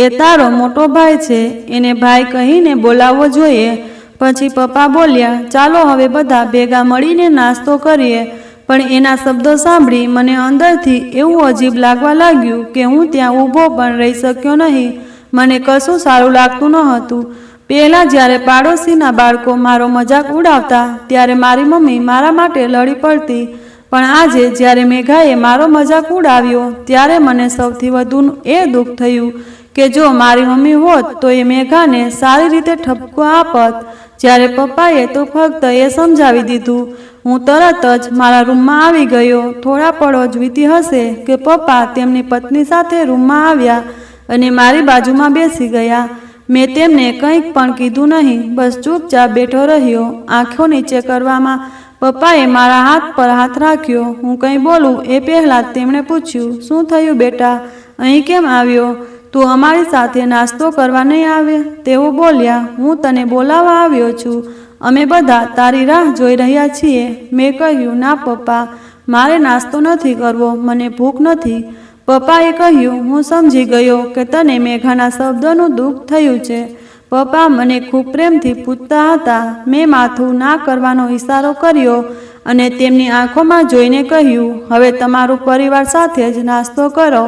એ તારો મોટો ભાઈ છે, એને ભાઈ કહીને બોલાવવો જોઈએ. પછી પપ્પા બોલ્યા, ચાલો હવે બધા ભેગા મળીને નાસ્તો કરીએ. પણ એના શબ્દો સાંભળી મને અંદરથી એવું અજીબ લાગવા લાગ્યું કે હું ત્યાં ઊભો પણ રહી શક્યો નહીં. મને કશું સારું લાગતું ન હતું. પહેલાં જ્યારે પાડોશીના બાળકો મારો મજાક ઉડાવતા ત્યારે મારી મમ્મી મારા માટે લડી પડતી, પણ આજે જ્યારે મેઘાએ મારો મજાક ઉડાવ્યો ત્યારે મને સૌથી વધુ એ દુઃખ થયું કે જો મારી મમ્મી હોત તો એ મેઘાને સારી રીતે ઠપકો આપત. જ્યારે પપ્પાએ તો ફક્ત એ સમજાવી દીધું. હું તરત જ મારા રૂમમાં આવી ગયો. થોડા પળો જ વીતી હશે કે પપ્પા તેમની પત્ની સાથે રૂમમાં આવ્યા અને મારી બાજુમાં બેસી ગયા. મેં તેમને કંઈક પણ કીધું નહીં, બસ ચૂપચાપ બેઠો રહ્યો. આંખો નીચે કરવામાં પપ્પાએ મારા હાથ પર હાથ રાખ્યો. હું કંઈ બોલું એ પહેલાં જ તેમણે પૂછ્યું, શું થયું બેટા, અહીં કેમ આવ્યો? તું અમારી સાથે નાસ્તો કરવા નહીં આવે? તેઓ બોલ્યા, હું તને બોલાવવા આવ્યો છું, અમે બધા તારી રાહ જોઈ રહ્યા છીએ. મેં કહ્યું, ના પપ્પા, મારે નાસ્તો નથી કરવો, મને ભૂખ નથી. પપ્પાએ કહ્યું, હું સમજી ગયો કે તને મેઘાના શબ્દોનું દુઃખ થયું છે. પપ્પા મને ખૂબ પ્રેમથી પૂછતા હતા. મેં માથું ના કરવાનો ઈશારો કર્યો અને તેમની આંખોમાં જોઈને કહ્યું, હવે તમારું પરિવાર સાથે જ નાસ્તો કરો.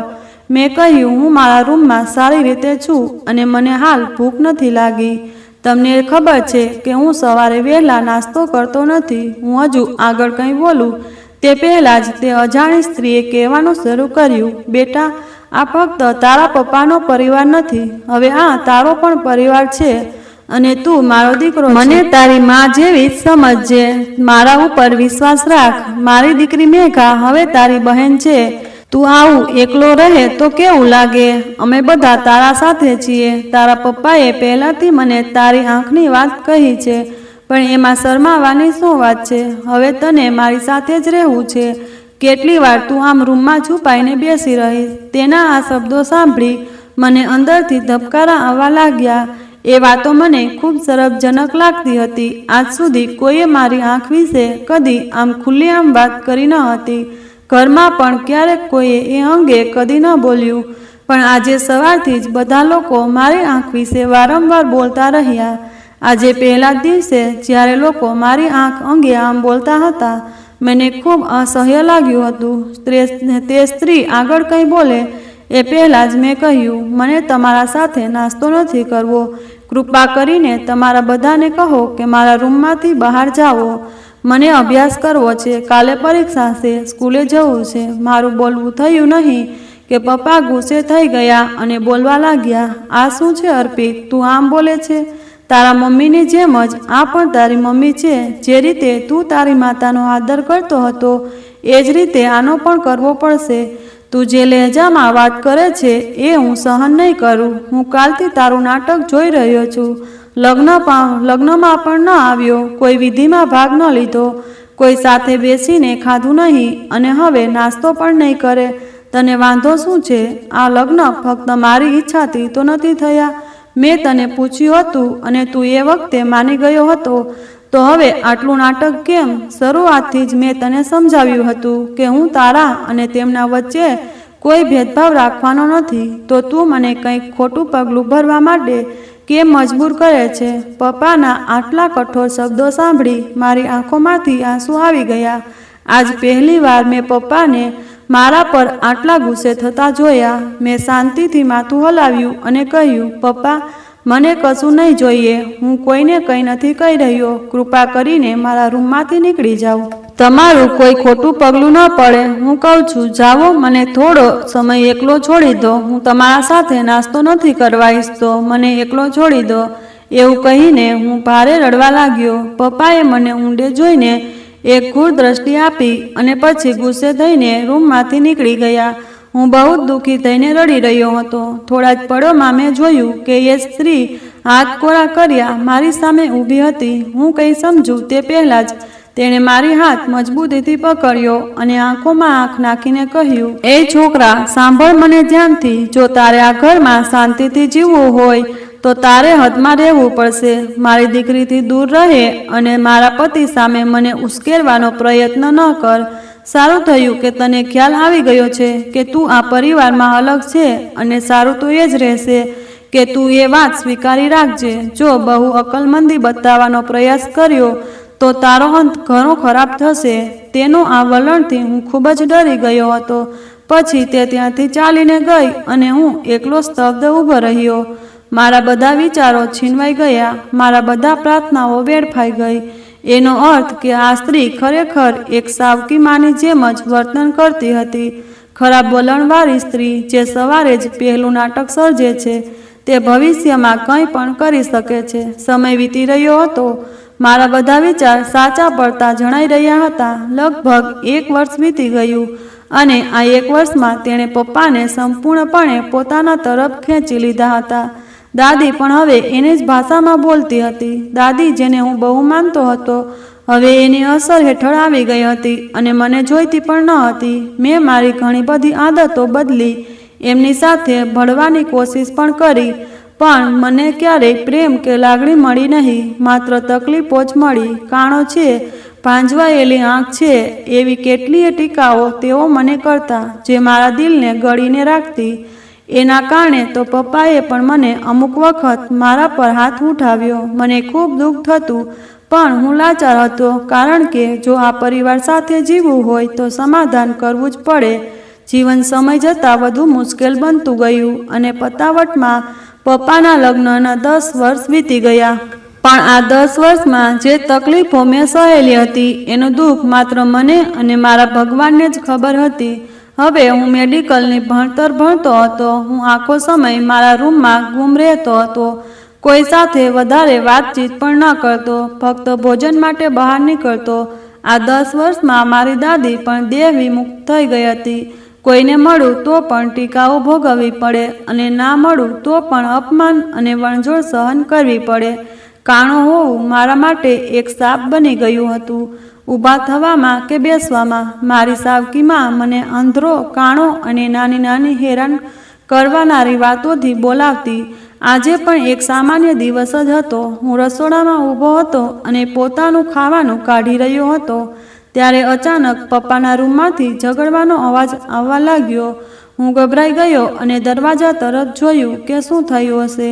મેં કહ્યું, હું મારા રૂમમાં સારી રીતે છું અને મને હાલ ભૂખ નથી લાગી. તમને ખબર છે કે હું સવારે વહેલા નાસ્તો કરતો નથી. હું હજુ આગળ કંઈ બોલું તે પહેલાં જ તે અજાણી સ્ત્રીએ કહેવાનું શરૂ કર્યું, બેટા, આ ફક્ત તારા પપ્પાનો પરિવાર નથી, હવે આ તારો પણ પરિવાર છે અને તું મારો દીકરો. મને તારી માં જેવી જ સમજજે. મારા ઉપર વિશ્વાસ રાખ. મારી દીકરી મેઘા હવે તારી બહેન છે. તું આવું એકલો રહે તો કેવું લાગે? અમે બધા તારા સાથે છીએ. તારા પપ્પાએ પહેલાંથી મને તારી આંખની વાત કહી છે, પણ એમાં શરમાવાની શું વાત છે? હવે તને મારી સાથે જ રહેવું છે. કેટલી વાર તું આમ રૂમમાં છુપાઈને બેસી રહીશ? તેના આ શબ્દો સાંભળી મને અંદરથી ધબકારા આવવા લાગ્યા. એ વાતો મને ખૂબ શરમજનક લાગતી હતી. આજ સુધી કોઈએ મારી આંખ વિશે કદી આમ ખુલ્લેઆમ વાત કરી ન હતી. ઘરમાં પણ ક્યારેક કોઈએ એ અંગે કદી ન બોલ્યું, પણ આજે સવારથી જ બધા લોકો મારી આંખ વિશે વારંવાર બોલતા રહ્યા. આજે પહેલા દિવસે જ્યારે લોકો મારી આંખ અંગે આમ બોલતા હતા, મને ખૂબ અસહ્ય લાગ્યું હતું. તે સ્ત્રી આગળ કંઈ બોલે એ પહેલાં જ મેં કહ્યું, મને તમારા સાથે નાસ્તો નથી કરવો. કૃપા કરીને તમારા બધાને કહો કે મારા રૂમમાંથી બહાર જાઓ. મને અભ્યાસ કરવો છે, કાલે પરીક્ષા છે, સ્કૂલે જવું છે. મારું બોલવું થયું નહીં કે પપ્પા ગુસ્સે થઈ ગયા અને બોલવા લાગ્યા, આ શું છે અર્પિત, તું આમ બોલે છે? તારા મમ્મીની જેમ જ આ પણ તારી મમ્મી છે. જે રીતે તું તારી માતાનો આદર કરતો હતો એ જ રીતે આનો પણ કરવો પડશે. તું જે લહેજામાં વાત કરે છે એ હું સહન નહીં કરું. હું કાલથી તારું નાટક જોઈ રહ્યો છું. લગ્નમાં પણ ન આવ્યો, કોઈ વિધિમાં ભાગ ન લીધો, કોઈ સાથે બેસીને ખાધું નહીં અને હવે નાસ્તો પણ નહીં કરે. તને વાંધો શું છે? આ લગ્ન ફક્ત મારી ઈચ્છાથી તો નથી થયા. મેં તને પૂછ્યું હતું અને તું એ વખતે માની ગયો હતો, તો હવે આટલું નાટક કેમ? શરૂઆતથી જ મેં તને સમજાવ્યું હતું કે હું તારા અને તેમના વચ્ચે કોઈ ભેદભાવ રાખવાનો નથી. તો તું મને કંઈક ખોટું પગલું ભરવા માટે કેમ મજબૂર કરે છે? પપ્પાના આટલા કઠોર શબ્દો સાંભળી મારી આંખોમાંથી આંસુ આવી ગયા. આજ પહેલી વાર મેં પપ્પાને મારા પર આટલા ગુસ્સે થતા જોયા. મેં શાંતિથી માથું હલાવ્યું અને કહ્યું, પપ્પા, મને કશું નહીં જોઈએ. હું કોઈને કંઈ નથી કહી રહ્યો. કૃપા કરીને મારા રૂમમાંથી નીકળી જાઓ. તમારું કોઈ ખોટું પગલું ન પડે. હું કહું છું, જાઓ, મને થોડો સમય એકલો છોડી દો. હું તમારા સાથે નાસ્તો નથી કરવા ઈચ્છતો. મને એકલો છોડી દો. એવું કહીને હું ભારે રડવા લાગ્યો. પપ્પાએ મને ઊંડે જોઈને એક ઘૂર દ્રષ્ટિ આપી અને પછી ગુસ્સે થઈને રૂમમાંથી નીકળી ગયા. હું બહુ દુઃખી થઈને રડી રહ્યો હતો. થોડા જ પળોમાં મેં જોયું કે એ સ્ત્રી હાથ કોરા કર્યા મારી સામે ઊભી હતી. હું કંઈ સમજું તે પહેલાં જ તેણે મારી હાથ મજબૂતીથી પકડ્યો અને આંખોમાં આંખ નાખીને કહ્યું, એ છોકરા, સાંભળ મને ધ્યાનથી. જો તારે આ ઘરમાં શાંતિથી જીવવું હોય તો તારે હદમાં રહેવું પડશે. મારી દીકરીથી દૂર રહે અને મારા પતિ સામે મને ઉશ્કેરવાનો પ્રયત્ન ન કર. સારું થયું કે તને ખ્યાલ આવી ગયો છે કે તું આ પરિવારમાં અલગ છે, અને સારું તો એ જ રહેશે કે તું એ વાત સ્વીકારી રાખજે. જો બહુ અકલમંદી બતાવવાનો પ્રયાસ કર્યો તો તારો અંત ઘણો ખરાબ થશે. તેનો આ વલણથી હું ખૂબ જ ડરી ગયો હતો. પછી તે ત્યાંથી ચાલીને ગઈ અને હું એકલો સ્તબ્ધ ઊભો રહ્યો. મારા બધા વિચારો છીનવાઈ ગયા. મારા બધા પ્રાર્થનાઓ વેડફાઈ ગઈ. એનો અર્થ કે આ સ્ત્રી ખરેખર એક સાવકી માની જેમ જ વર્તન કરતી હતી. ખરાબ વલણવાળી સ્ત્રી જે સવારે જ પહેલું નાટક સર્જે છે તે ભવિષ્યમાં કંઈ પણ કરી શકે છે. સમય વીતી રહ્યો હતો. મારા બધા વિચાર સાચા પડતા જણાઈ રહ્યા હતા. લગભગ 1 વર્ષ વીતી ગયું અને આ 1 વર્ષમાં તેણે પપ્પાને સંપૂર્ણપણે પોતાના તરફ ખેંચી લીધા હતા. દાદી પણ હવે એની જ ભાષામાં બોલતી હતી. દાદી, જેને હું બહુ માનતો હતો, હવે એની અસર હેઠળ આવી ગઈ હતી અને મને જોઈતી પણ ન હતી. મેં મારી ઘણી બધી આદતો બદલી, એમની સાથે ભળવાની કોશિશ પણ કરી, પણ મને ક્યારેય પ્રેમ કે લાગણી મળી નહીં. માત્ર તકલીફો જ મળી. કાણો છે, ભાંજવાયેલી આંખ છે, એવી કેટલીય ટીકાઓ તેઓ મને કરતા જે મારા દિલને ગળીને રાખતી. એના કારણે તો પપ્પાએ પણ મને અમુક વખત મારા પર હાથ ઉઠાવ્યો. મને ખૂબ દુઃખ થતું, પણ હું લાચાર હતો, કારણ કે જો આ પરિવાર સાથે જીવવું હોય તો સમાધાન કરવું જ પડે. જીવન સમય જતાં વધુ મુશ્કેલ બનતું ગયું અને પતાવટમાં પપ્પાના લગ્નના 10 વર્ષ વીતી ગયા. પણ આ 10 વર્ષમાં જે તકલીફો મેં સહેલી હતી એનું દુઃખ માત્ર મને અને મારા ભગવાનને જ ખબર હતી. હવે હું મેડિકલની ભણતર ભણતો હતો. હું આખો સમય મારા રૂમમાં ગુમ રહેતો હતો. કોઈ સાથે વધારે વાતચીત પણ ન કરતો. ફક્ત ભોજન માટે બહાર નીકળતો. આ 10 વર્ષમાં મારી દાદી પણ દેહ વિમુખ થઈ ગઈ હતી. કોઈને મળું તો પણ ટીકાઓ ભોગવવી પડે અને ના મળું તો પણ અપમાન અને વણઝોડ સહન કરવી પડે. કાણો હોવું મારા માટે એક શાપ બની ગયું હતું. ઊભા થવામાં કે બેસવામાં મારી સાવકીમાં મને અંધરો, કાણો અને નાની નાની હેરાન કરવાનારી વાતોથી બોલાવતી. આજે પણ એક સામાન્ય દિવસ જ હતો. હું રસોડામાં ઊભો હતો અને પોતાનું ખાવાનું કાઢી રહ્યો હતો. ત્યારે અચાનક પપ્પાના રૂમમાંથી ઝઘડવાનો અવાજ આવવા લાગ્યો. હું ગભરાઈ ગયો અને દરવાજા તરફ જોયું કે શું થયું હશે.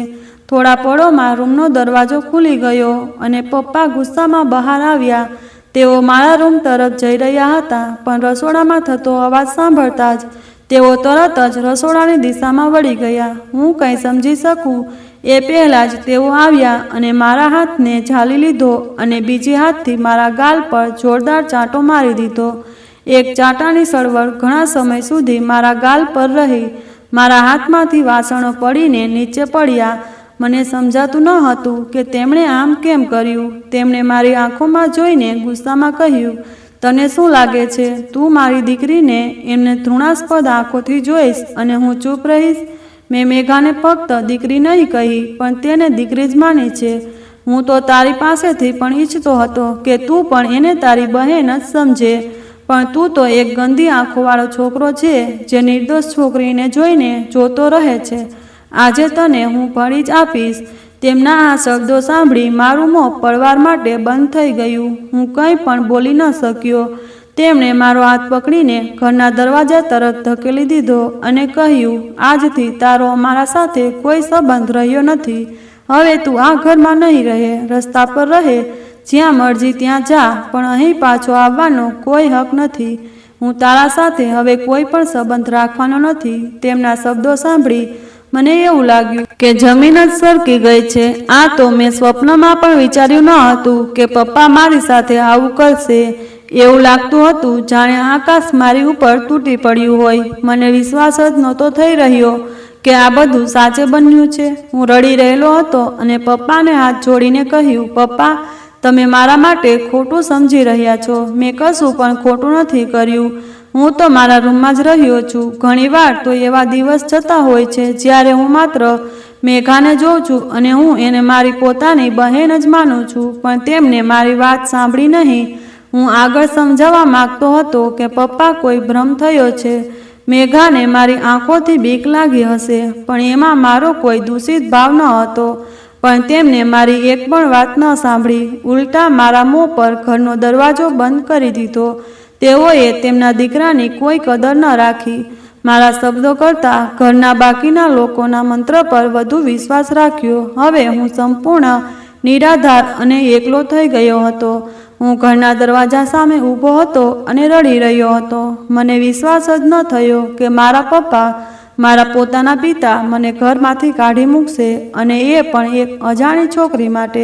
થોડા પળોમાં રૂમનો દરવાજો ખુલી ગયો અને પપ્પા ગુસ્સામાં બહાર આવ્યા. તેઓ મારા રૂમ તરફ જઈ રહ્યા હતા, પણ રસોડામાં થતો અવાજ સાંભળતા જ તેઓ તરત જ રસોડાની દિશામાં વળી ગયા. હું કંઈ સમજી શકું એ પહેલાં જ તેઓ આવ્યા અને મારા હાથને ઝાલી લીધો અને બીજી હાથથી મારા ગાલ પર જોરદાર ચાંટો મારી દીધો. એક ચાંટાની સળવળ ઘણા સમય સુધી મારા ગાલ પર રહી. મારા હાથમાંથી વાસણો પડીને નીચે પડ્યા. મને સમજાતું ન હતું કે તેમણે આમ કેમ કર્યું. તેમણે મારી આંખોમાં જોઈને ગુસ્સામાં કહ્યું, તને શું લાગે છે, તું મારી દીકરીને એમને ઘૃણાસ્પદ આંખોથી જોઈશ અને હું ચૂપ રહીશ? મેં મેઘાને ફક્ત દીકરી નહીં કહી, પણ તેને દીકરી જ માની છે. હું તો તારી પાસેથી પણ ઈચ્છતો હતો કે તું પણ એને તારી બહેન જ સમજે, પણ તું તો એક ગંદી આંખોવાળો છોકરો છે જે નિર્દોષ છોકરીને જોઈને જોતો રહે છે. આજે તને હું ભળી જ આપીશ. તેમના આ શબ્દો સાંભળી મારું મોં પળવાર માટે બંધ થઈ ગયું. હું કંઈ પણ બોલી ન શક્યો. તેમણે મારો હાથ પકડીને ઘરના દરવાજા તરફ ધકેલી દીધો અને કહ્યું, આજથી તારો અમારા સાથે કોઈ સંબંધ રહ્યો નથી. હવે તું આ ઘરમાં નહીં રહે, રસ્તા પર રહે, જ્યાં મરજી ત્યાં જા, પણ અહીં પાછો આવવાનો કોઈ હક નથી. હું તારા સાથે હવે કોઈ પણ સંબંધ રાખવાનો નથી. તેમના શબ્દો સાંભળી મને એવું લાગ્યું કે જમીન જ સરકી ગઈ છે. આ તો મેં સ્વપ્નમાં પણ વિચાર્યું ન હતું કે પપ્પા મારી સાથે આવું કરશે. એવું લાગતું હતું જાણે આકાશ મારી ઉપર તૂટી પડ્યું હોય. મને વિશ્વાસ જ નહોતો થઈ રહ્યો કે આ બધું સાચે બન્યું છે. હું રડી રહેલો હતો અને પપ્પાને હાથ જોડીને કહ્યું, પપ્પા, તમે મારા માટે ખોટું સમજી રહ્યા છો. મેં કશું પણ ખોટું નથી કર્યું. હું તો મારા રૂમમાં જ રહ્યો છું. ઘણીવાર તો એવા દિવસ જતા હોય છે જ્યારે હું માત્ર મેઘાને જોઉં છું અને હું એને મારી પોતાની બહેન જ માનું છું, પણ તેમને મારી વાત સાંભળી નહીં. હું આગળ સમજાવવા માંગતો હતો કે પપ્પા, કોઈ ભ્રમ થયો છે. મેઘાને મારી આંખોથી બીક લાગી હશે, પણ એમાં મારો કોઈ દૂષિત ભાવ ન હતો. પણ તેમને મારી એક પણ વાત ન સાંભળી. ઉલટા મારા મોં પર ઘરનો દરવાજો બંધ કરી દીધો. તેઓએ તેમના દીકરાની કોઈ કદર ન રાખી. મારા શબ્દો કરતાં ઘરના બાકીના લોકોના મંત્ર પર વધુ વિશ્વાસ રાખ્યો. હવે હું સંપૂર્ણ નિરાધાર અને એકલો થઈ ગયો હતો. હું ઘરના દરવાજા સામે ઊભો હતો અને રડી રહ્યો હતો. મને વિશ્વાસ જ ન થયો કે મારા પપ્પા, મારા પોતાના પિતા, મને ઘરમાંથી કાઢી મૂકશે, અને એ પણ એક અજાણી છોકરી માટે.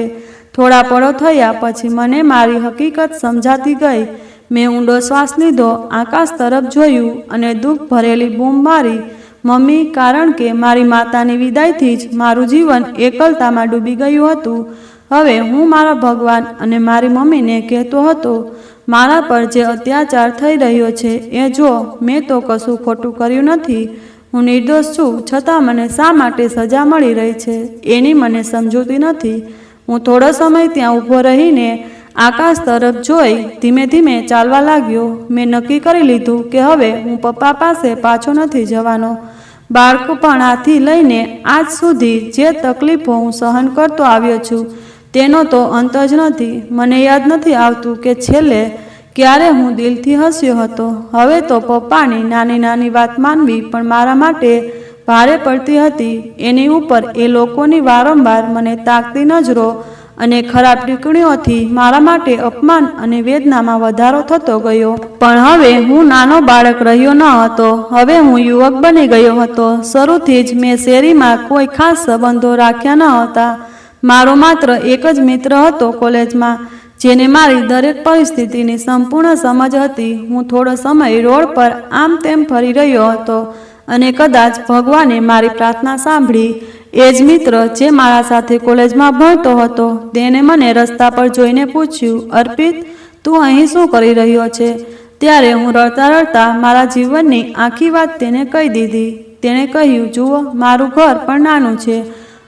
થોડા પળો થયા પછી મને મારી હકીકત સમજાતી ગઈ. મેં ઊંડો શ્વાસ લીધો, આકાશ તરફ જોયું અને દુઃખ ભરેલી બૂમ મારી, મમ્મી, કારણ કે મારી માતાની વિદાયથી જ મારું જીવન એકલતામાં ડૂબી ગયું હતું. હવે હું મારા ભગવાન અને મારી મમ્મીને કહેતો હતો, મારા પર જે અત્યાચાર થઈ રહ્યો છે એ જો. મેં તો કશું ખોટું કર્યું નથી. હું નિર્દોષ છું, છતાં મને શા માટે સજા મળી રહી છે એની મને સમજૂતી નથી. હું થોડો સમય ત્યાં ઊભો રહીને આકાશ તરફ જોઈ ધીમે ધીમે ચાલવા લાગ્યો. મેં નક્કી કરી લીધું કે હવે હું પપ્પા પાસે પાછો નથી જવાનો. બાળપણથી લઈને આજ સુધી જે તકલીફો હું સહન કરતો આવ્યો છું તેનો તો અંત જ નથી. મને યાદ નથી આવતું કે છેલ્લે ક્યારે હું દિલથી હસ્યો હતો. હવે તો પપ્પાની નાની નાની વાત માનવી પણ મારા માટે ભારે પડતી હતી. એની ઉપર એ લોકોની વારંવાર મને તાકતી નજરો અને ખરાબ ટીપ્પણીઓથી મારા માટે અપમાન અને વેદનામાં વધારો થતો ગયો. પણ હવે હું નાનો બાળક રહ્યો ન હતો. હવે હું યુવક બની ગયો હતો. શરૂથી જ મેં શેરીમાં કોઈ ખાસ સંબંધો રાખ્યા ન હતા. મારો માત્ર એક જ મિત્ર હતો કોલેજમાં, જેને મારી દરેક પરિસ્થિતિની સંપૂર્ણ સમજ હતી. હું થોડો સમય રોડ પર આમ તેમ ફરી રહ્યો હતો અને કદાચ ભગવાને મારી પ્રાર્થના સાંભળી. એ જ મિત્ર જે મારા સાથે કોલેજમાં ભણતો હતો, તેણે મને રસ્તા પર જોઈને પૂછ્યું, અર્પિત, તું અહીં શું કરી રહ્યો છે? ત્યારે હું રડતા રડતા મારા જીવનની આખી વાત તેને કહી દીધી. તેણે કહ્યું, જુઓ, મારું ઘર પણ નાનું છે.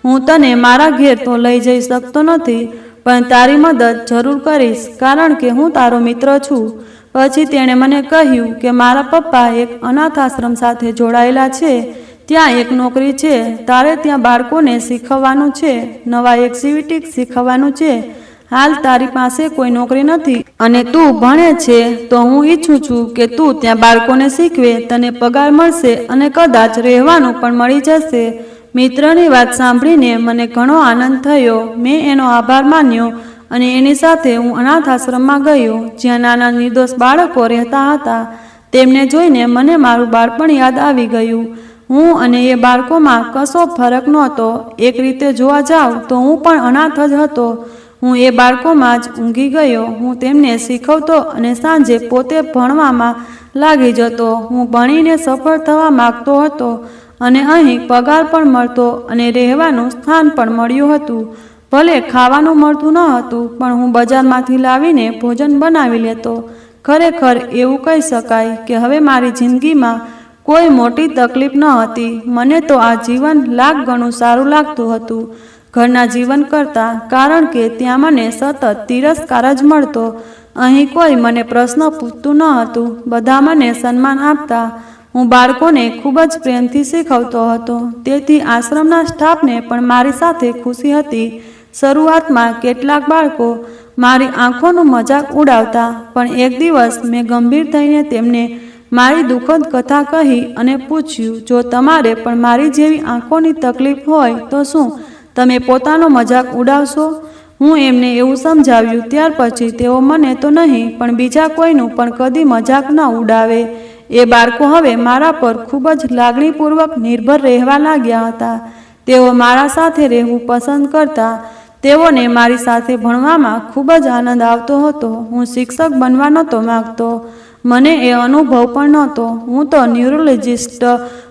હું તને મારા ઘેર તો લઈ જઈ શકતો નથી, પણ તારી મદદ જરૂર કરીશ, કારણ કે હું તારો મિત્ર છું. પછી તેણે મને કહ્યું કે મારા પપ્પા એક અનાથ આશ્રમ સાથે જોડાયેલા છે. ત્યાં એક નોકરી છે. તારે ત્યાં બાળકોને શીખવવાનું છે, નવા એક્ટિવિટી શીખવવાનું છે. હાલ તારી પાસે કોઈ નોકરી નથી અને તું ભણે છે, તો હું ઈચ્છું છું કે તું ત્યાં બાળકોને શીખવે. તને પગાર મળશે અને કદાચ રહેવાનું પણ મળી જશે. મિત્રની વાત સાંભળીને મને ઘણો આનંદ થયો. મેં એનો આભાર માન્યો અને એની સાથે હું અનાથ આશ્રમમાં ગયો, જ્યાં નાના નિર્દોષ બાળકો રહેતા હતા. તેમને જોઈને મને મારું બાળપણ યાદ આવી ગયું. હું અને એ બાળકોમાં કશો ફરક નહોતો. એક રીતે જોવા જાઉં તો હું પણ અનાથ જ હતો. હું એ બાળકોમાં જ ઊંઘી ગયો. હું તેમને શીખવતો અને સાંજે પોતે ભણવામાં લાગી જતો. હું ભણીને સફળ થવા માગતો હતો અને અહીં પગાર પણ મળતો અને રહેવાનું સ્થાન પણ મળ્યું હતું. ભલે ખાવાનું મળતું ન હતું, પણ હું બજારમાંથી લાવીને ભોજન બનાવી લેતો. ખરેખર એવું કહી શકાય કે હવે મારી જિંદગીમાં કોઈ મોટી તકલીફ ન હતી. મને તો આ જીવન લાખ ગણું સારું લાગતું હતું ઘરના જીવન કરતાં, કારણ કે ત્યાં મને સતત તિરસ્કાર જ મળતો. અહીં કોઈ મને પ્રશ્ન પૂછતું ન હતું. બધા મને સન્માન આપતા. હું બાળકોને ખૂબ જ પ્રેમથી શીખવતો હતો, તેથી આશ્રમના સ્ટાફને પણ મારી સાથે ખુશી હતી. શરૂઆતમાં કેટલાક બાળકો મારી આંખોનું મજાક ઉડાવતા, પણ એક દિવસ મેં ગંભીર થઈને તેમને મારી દુઃખદ કથા કહી અને પૂછ્યું, જો તમારે પણ મારી જેવી આંખોની તકલીફ હોય તો શું તમે પોતાનો મજાક ઉડાવશો? હું એમને એવું સમજાવ્યું. ત્યાર પછી તેઓ મને તો નહીં, પણ બીજા કોઈનું પણ કદી મજાક ન ઉડાવે એ બાળકો હવે મારા પર ખૂબ જ લાગણીપૂર્વક નિર્ભર રહેવા લાગ્યા હતા. તેઓ મારા સાથે રહેવું પસંદ કરતા. તેઓને મારી સાથે ભણવામાં ખૂબ જ આનંદ આવતો હતો. હું શિક્ષક બનવા નહોતો માગતો. મને એ અનુભવ પણ નહોતો. હું તો ન્યુરોલોજિસ્ટ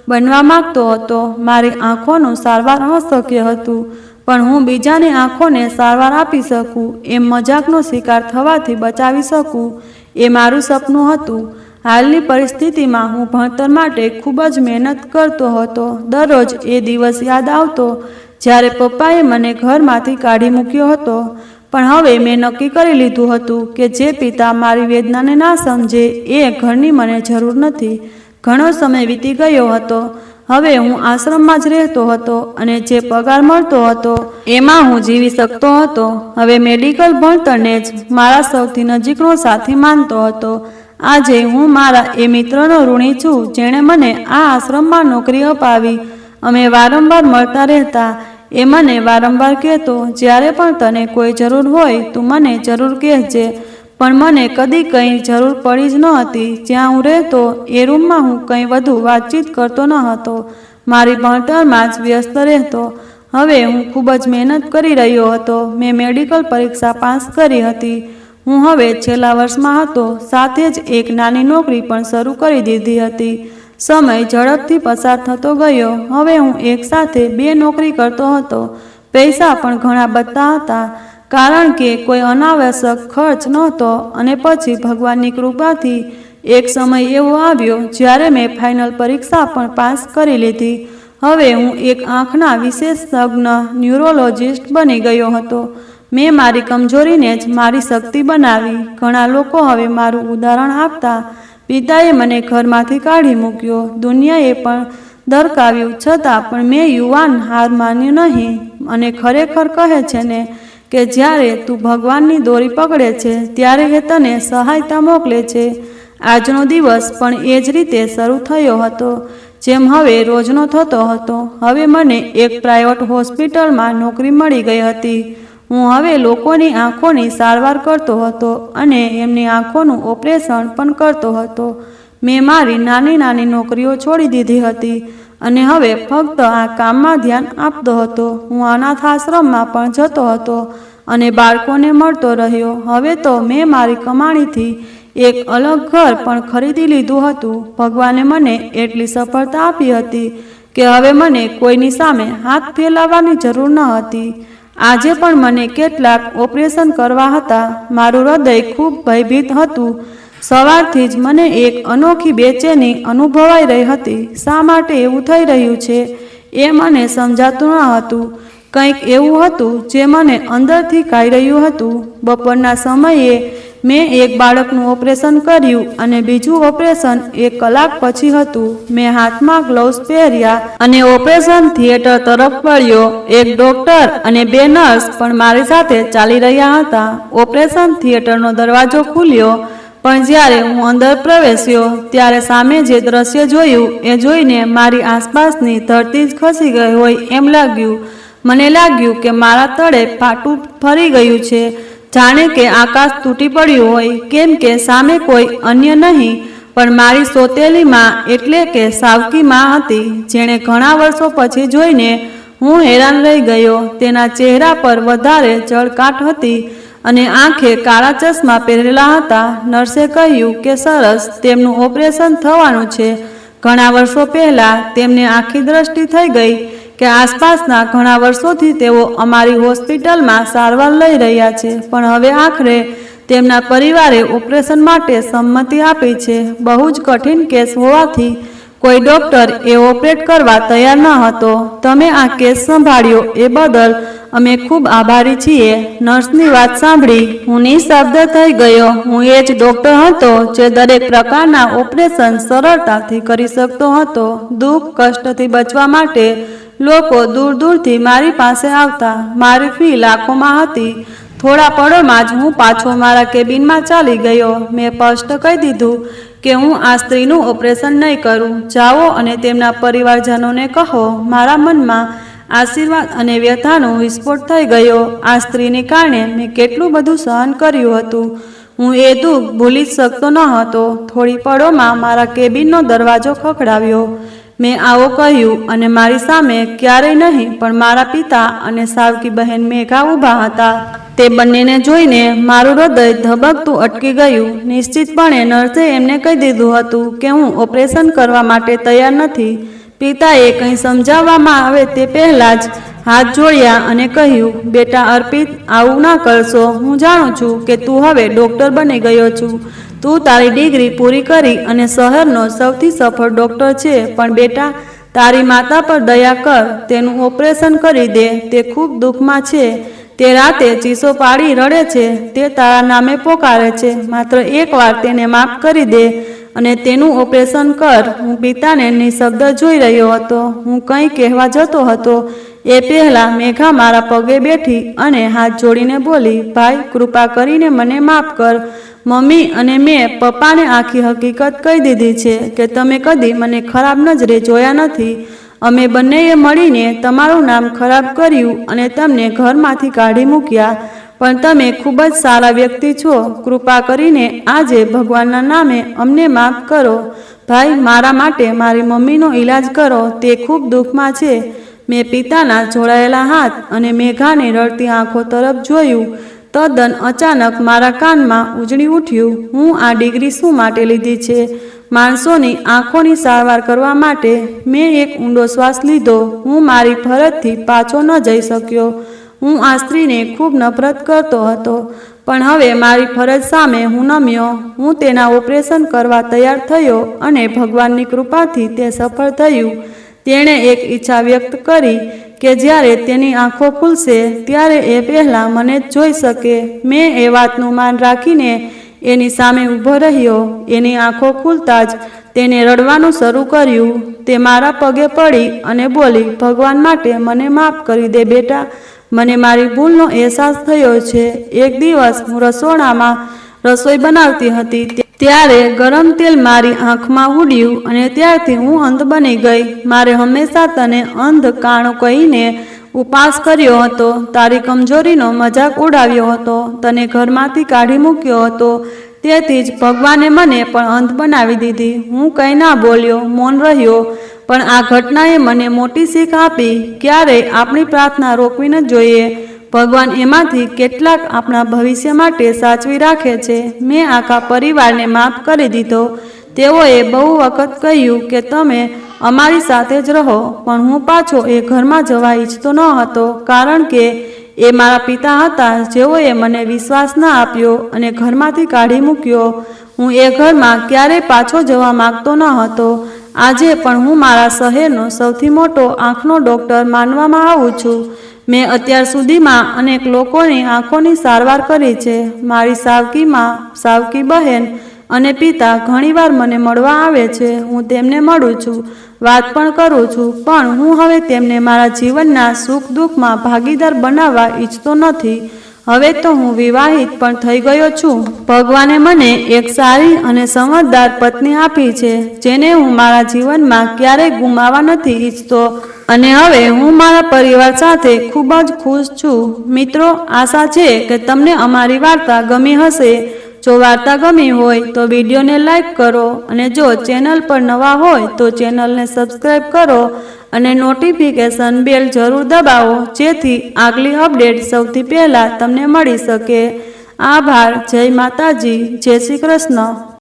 બનવા માગતો હતો. મારી આંખોનું સારવાર અશક્ય હતું, પણ હું બીજાની આંખોને સારવાર આપી શકું, એમ મજાકનો શિકાર થવાથી બચાવી શકું, એ મારું સપનું હતું. હાલની પરિસ્થિતિમાં હું ભણતર માટે ખૂબ જ મહેનત કરતો હતો. દરરોજ એ દિવસ યાદ આવતો જ્યારે પપ્પાએ મને ઘરમાંથી કાઢી મૂક્યો હતો. પણ હવે મેં નક્કી કરી લીધું હતું કે જે પિતા મારી વેદનાને ના સમજે એ ઘરની મને જરૂર નથી. ઘણો સમય વીતી ગયો હતો. હવે હું આશ્રમમાં જ રહેતો હતો અને જે પગાર મળતો હતો એમાં હું જીવી શકતો હતો. હવે મેડિકલ ભણતરને જ મારા સૌથી નજીકનો સાથી માનતો હતો. આજે હું મારા એ મિત્રનો ઋણી છું જેણે મને આ આશ્રમમાં નોકરી અપાવી. અમે વારંવાર મળતા રહેતા. એ મને વારંવાર કહેતો, જ્યારે પણ તને કોઈ જરૂર હોય તું મને જરૂર કહેજે. પણ મને કદી કંઈ જરૂર પડી જ ન હતી. જ્યાં હું રહેતો એ રૂમમાં હું કંઈ વધુ વાતચીત કરતો ન હતો. મારી ભણતરમાં જ વ્યસ્ત રહેતો. હવે હું ખૂબ જ મહેનત કરી રહ્યો હતો. મેં મેડિકલ પરીક્ષા પાસ કરી હતી. હું હવે છેલ્લા વર્ષમાં હતો. સાથે જ એક નાની નોકરી પણ શરૂ કરી દીધી હતી. સમય ઝડપથી પસાર થતો ગયો. હવે હું એક સાથે 2 નોકરી કરતો હતો. પૈસા પણ ઘણા બધા હતા, કારણ કે કોઈ અનાવશ્યક ખર્ચ નહોતો. અને પછી ભગવાનની કૃપાથી એક સમય એવો આવ્યો જ્યારે મેં ફાઇનલ પરીક્ષા પણ પાસ કરી લીધી. હવે હું એક આંખના વિશેષજ્ઞ ન્યુરોલોજિસ્ટ બની ગયો હતો. મેં મારી કમજોરીને જ મારી શક્તિ બનાવી. ઘણા લોકો હવે મારું ઉદાહરણ આપતા. પિતાએ મને ઘરમાંથી કાઢી મૂક્યો. દુનિયાએ પણ દરકાવ્યું, છતાં પણ મેં યુવાન હાર માન્યું નહીં. અને ખરેખર કહે છે ને કે જ્યારે તું ભગવાનની દોરી પકડે છે ત્યારે એ તને સહાયતા મોકલે છે. આજનો દિવસ પણ એ જ રીતે શરૂ થયો હતો જેમ હવે રોજનો થતો હતો. હવે મને એક પ્રાઇવેટ હોસ્પિટલમાં નોકરી મળી ગઈ હતી. હું હવે લોકોની આંખોની સારવાર કરતો હતો અને એમની આંખોનું ઓપરેશન પણ કરતો હતો. મેં મારી નાની નાની નોકરીઓ છોડી દીધી હતી અને હવે ફક્ત આ કામમાં ધ્યાન આપતો હતો. હું અનાથ આશ્રમમાં પણ જતો હતો અને બાળકોને મળતો રહ્યો. હવે તો મેં મારી કમાણીથી એક અલગ ઘર પણ ખરીદી લીધું હતું. ભગવાને મને એટલી સફળતા આપી હતી કે હવે મને કોઈની સામે હાથ ફેલાવવાની જરૂર ન હતી. આજે પણ મને કેટલાક ઓપરેશન કરવા હતા. મારું હૃદય ખૂબ ભયભીત હતું. સવારથી જ મને એક અનોખી બેચેની અનુભવાઈ રહી હતી. શા માટે એવું થઈ રહ્યું છે એ મને સમજાતું ન હતું. કંઈક એવું હતું જે મને અંદરથી ખાઈ રહ્યું હતું. બપોરના સમયે મેં એક બાળકનું ઓપરેશન કર્યું અને બીજું ઓપરેશન 1 કલાક પછી હતું. મેં હાથમાં ગ્લોવ્સ પહેર્યા અને ઓપરેશન થિયેટર તરફ વળ્યો. એક ડોક્ટર અને 2 નર્સ પણ મારી સાથે ચાલી રહ્યા હતા. ઓપરેશન થિયેટરનો દરવાજો ખુલ્યો, પણ જ્યારે હું અંદર પ્રવેશ્યો ત્યારે સામે જે દ્રશ્ય જોયું એ જોઈને મારી આસપાસની ધરતી જ ખસી ગઈ હોય એમ લાગ્યું. મને લાગ્યું કે મારા તળે ફાટું ફરી ગયું છે, જાણે કે આકાશ તૂટી પડ્યું હોય. કેમ કે સામે કોઈ અન્ય નહીં પણ મારી સોતેલી માં એટલે કે સાવકી માં હતી, જેણે ઘણા વર્ષો પછી જોઈને હું હેરાન રહી ગયો. તેના ચહેરા પર વધારે જળકાટ હતી અને આંખે કાળા ચશ્મા પહેરેલા હતા. નર્સે કહ્યું કે સરસ, તેમનું ઓપરેશન થવાનું છે. ઘણા વર્ષો પહેલાં તેમને આખી દ્રષ્ટિ થઈ ગઈ કે આસપાસના ઘણા વર્ષોથી તેઓ અમારી હોસ્પિટલમાં સારવાર લઈ રહ્યા છે, પણ હવે આખરે તેમના પરિવારે ઓપરેશન માટે સંમતિ આપી છે. બહુ જ કઠિન કેસ હોવાથી કોઈ ડૉક્ટર એ ઓપરેટ કરવા તૈયાર ન હતો. તમે આ કેસ સંભાળ્યો એ બદલ અમે ખૂબ આભારી છીએ. નર્સની વાત સાંભળી હું નિઃશબ્દ થઈ ગયો. હું એ જ ડૉક્ટર હતો જે દરેક પ્રકારના ઓપરેશન સરળતાથી કરી શકતો હતો. દુઃખ કષ્ટથી બચવા માટે લોકો દૂર દૂરથી મારી પાસે આવતા. મારી ફી લાખોમાં હતી. થોડા પળોમાં જ હું પાછો મારા કેબિનમાં ચાલી ગયો. મેં સ્પષ્ટ કહી દીધું કે હું આ સ્ત્રીનું ઓપરેશન નહીં કરું. જાઓ અને તેમના પરિવારજનોને કહો. મારા મનમાં આશીર્વાદ અને વ્યથાનો વિસ્ફોટ થઈ ગયો. આ સ્ત્રીને કારણે મેં કેટલું બધું સહન કર્યું હતું. હું એ દુઃખ ભૂલી જ શકતો ન હતો. થોડી પળોમાં મારા કેબિનનો દરવાજો ખખડાવ્યો. મેં આવો કહ્યું અને મારી સામે ક્યારેય નહીં પણ મારા પિતા અને સાવકી બહેન મેઘા ઊભા હતા. તે બંનેને જોઈને મારું હૃદય ધબકતું અટકી ગયું. નિશ્ચિતપણે નર્સે એમને કહી દીધું હતું કે હું ઓપરેશન કરવા માટે તૈયાર નથી. પિતાએ કંઈ સમજાવવામાં આવે તે પહેલાં જ હાથ જોડ્યા અને કહ્યું, બેટા અર્પિત, આવું ના કરશો. હું જાણું છું કે તું હવે ડૉક્ટર બની ગયો છું. તું તારી ડિગ્રી પૂરી કરી અને શહેરનો સૌથી સફળ ડૉક્ટર છે. પણ બેટા, તારી માતા પર દયા કર. તેનું ઓપરેશન કરી દે. તે ખૂબ દુઃખમાં છે. તે રાતે ચીસો પાડી રડે છે. તે તારા નામે પોકારે છે. માત્ર એકવાર તેને માફ કરી દે અને તેનું ઓપરેશન કર. હું પિતાને નિઃશબ્દ જોઈ રહ્યો હતો. હું કંઈ કહેવા જતો હતો એ પહેલાં મેઘા મારા પગે બેઠી અને હાથ જોડીને બોલી, ભાઈ, કૃપા કરીને મને માફ કર. મમ્મી અને મેં પપ્પાને આખી હકીકત કહી દીધી છે કે તમે કદી મને ખરાબ નજરે જોયા નથી. અમે બંનેએ મળીને તમારું નામ ખરાબ કર્યું અને તમને ઘરમાંથી કાઢી મૂક્યા. પણ તમે ખૂબ જ સારા વ્યક્તિ છો. કૃપા કરીને આજે ભગવાનના નામે અમને માફ કરો. ભાઈ, મારા માટે મારી મમ્મીનો ઈલાજ કરો. તે ખૂબ દુઃખમાં છે. મેં પિતાના જોડાયેલા હાથ અને મેઘાની રડતી આંખો તરફ જોયું. તદ્દન અચાનક મારા કાનમાં ઉજળી ઉઠ્યું, હું આ ડિગ્રી શું માટે લીધી છે? માણસોની આંખોની સારવાર કરવા માટે. મેં એક ઊંડો શ્વાસ લીધો. હું મારી ફરજથી પાછો ન જઈ શક્યો. હું આ સ્ત્રીને ખૂબ નફરત કરતો હતો, પણ હવે મારી ફરજ સામે હું નમ્યો. હું તેના ઓપરેશન કરવા તૈયાર થયો અને ભગવાનની કૃપાથી તે સફળ થયું. તેણે એક ઈચ્છા વ્યક્ત કરી કે જ્યારે તેની આંખો ખુલશે ત્યારે એ પહેલાં મને જ જોઈ શકે. મેં એ વાતનું માન રાખીને એની સામે ઊભો રહ્યો. એની આંખો ખુલતા જ તેને રડવાનું શરૂ કર્યું. તે મારા પગે પડી અને બોલી, ભગવાન માટે મને માફ કરી દે બેટા. મને મારી ભૂલનો અહેસાસ થયો છે. એક દિવસ હું રસોડામાં રસોઈ બનાવતી હતી ત્યારે ગરમ તેલ મારી આંખમાં ઉડ્યું અને ત્યારથી હું અંધ બની ગઈ. મારે હંમેશા તને અંધ કાણો કહીને ઉપવાસ કર્યો હતો. તારી કમજોરીનો મજાક ઉડાવ્યો હતો. તને ઘરમાંથી કાઢી મૂક્યો હતો. તેથી જ ભગવાને મને પણ અંધ બનાવી દીધી. હું કંઈ ના બોલ્યો, મૌન રહ્યો. પણ આ ઘટનાએ મને મોટી શીખ આપી. ક્યારેય આપણી પ્રાર્થના રોકવી ન જોઈએ. ભગવાન એમાંથી કેટલાક આપણા ભવિષ્ય માટે સાચવી રાખે છે. મેં આખા પરિવારને માફ કરી દીધો. તેઓએ બહુ વખત કહ્યું કે તમે અમારી સાથે જ રહો, પણ હું પાછો એ ઘરમાં જવા ઈચ્છતો ન હતો, કારણ કે એ મારા પિતા હતા જેઓએ મને વિશ્વાસ ના આપ્યો અને ઘરમાંથી કાઢી મૂક્યો. હું એ ઘરમાં ક્યારેય પાછો જવા માગતો ન હતો. આજે પણ હું મારા શહેરનો સૌથી મોટો આંખનો ડૉક્ટર માનવામાં આવું છું. મેં અત્યાર સુધીમાં અનેક લોકોની આંખોની સારવાર કરી છે. મારી સાવકી માં, સાવકી બહેન અને પિતા ઘણીવાર મને મળવા આવે છે. હું તેમને મળું છું, વાત પણ કરું છું, પણ હું હવે તેમને મારા જીવનના સુખ દુઃખમાં ભાગીદાર બનાવવા ઈચ્છતો નથી. હવે તો હું વિવાહિત પણ થઈ ગયો છું. ભગવાને મને એક સારી અને સમજદાર પત્ની આપી છે, જેને હું મારા જીવનમાં ક્યારેય ગુમાવવા નથી ઈચ્છતો. અને હવે હું મારા પરિવાર સાથે ખૂબ જ ખુશ છું. મિત્રો, આશા છે કે તમને અમારી વાર્તા ગમી હશે. જો વાર્તા ગમી હોય તો વિડીયોને લાઈક કરો અને જો ચેનલ પર નવા હોય તો ચેનલને સબસ્ક્રાઈબ કરો અને નોટિફિકેશન બેલ જરૂર દબાવો, જેથી આગલી અપડેટ સૌથી પહેલાં તમને મળી શકે. આભાર. જય માતાજી. જય શ્રી કૃષ્ણ.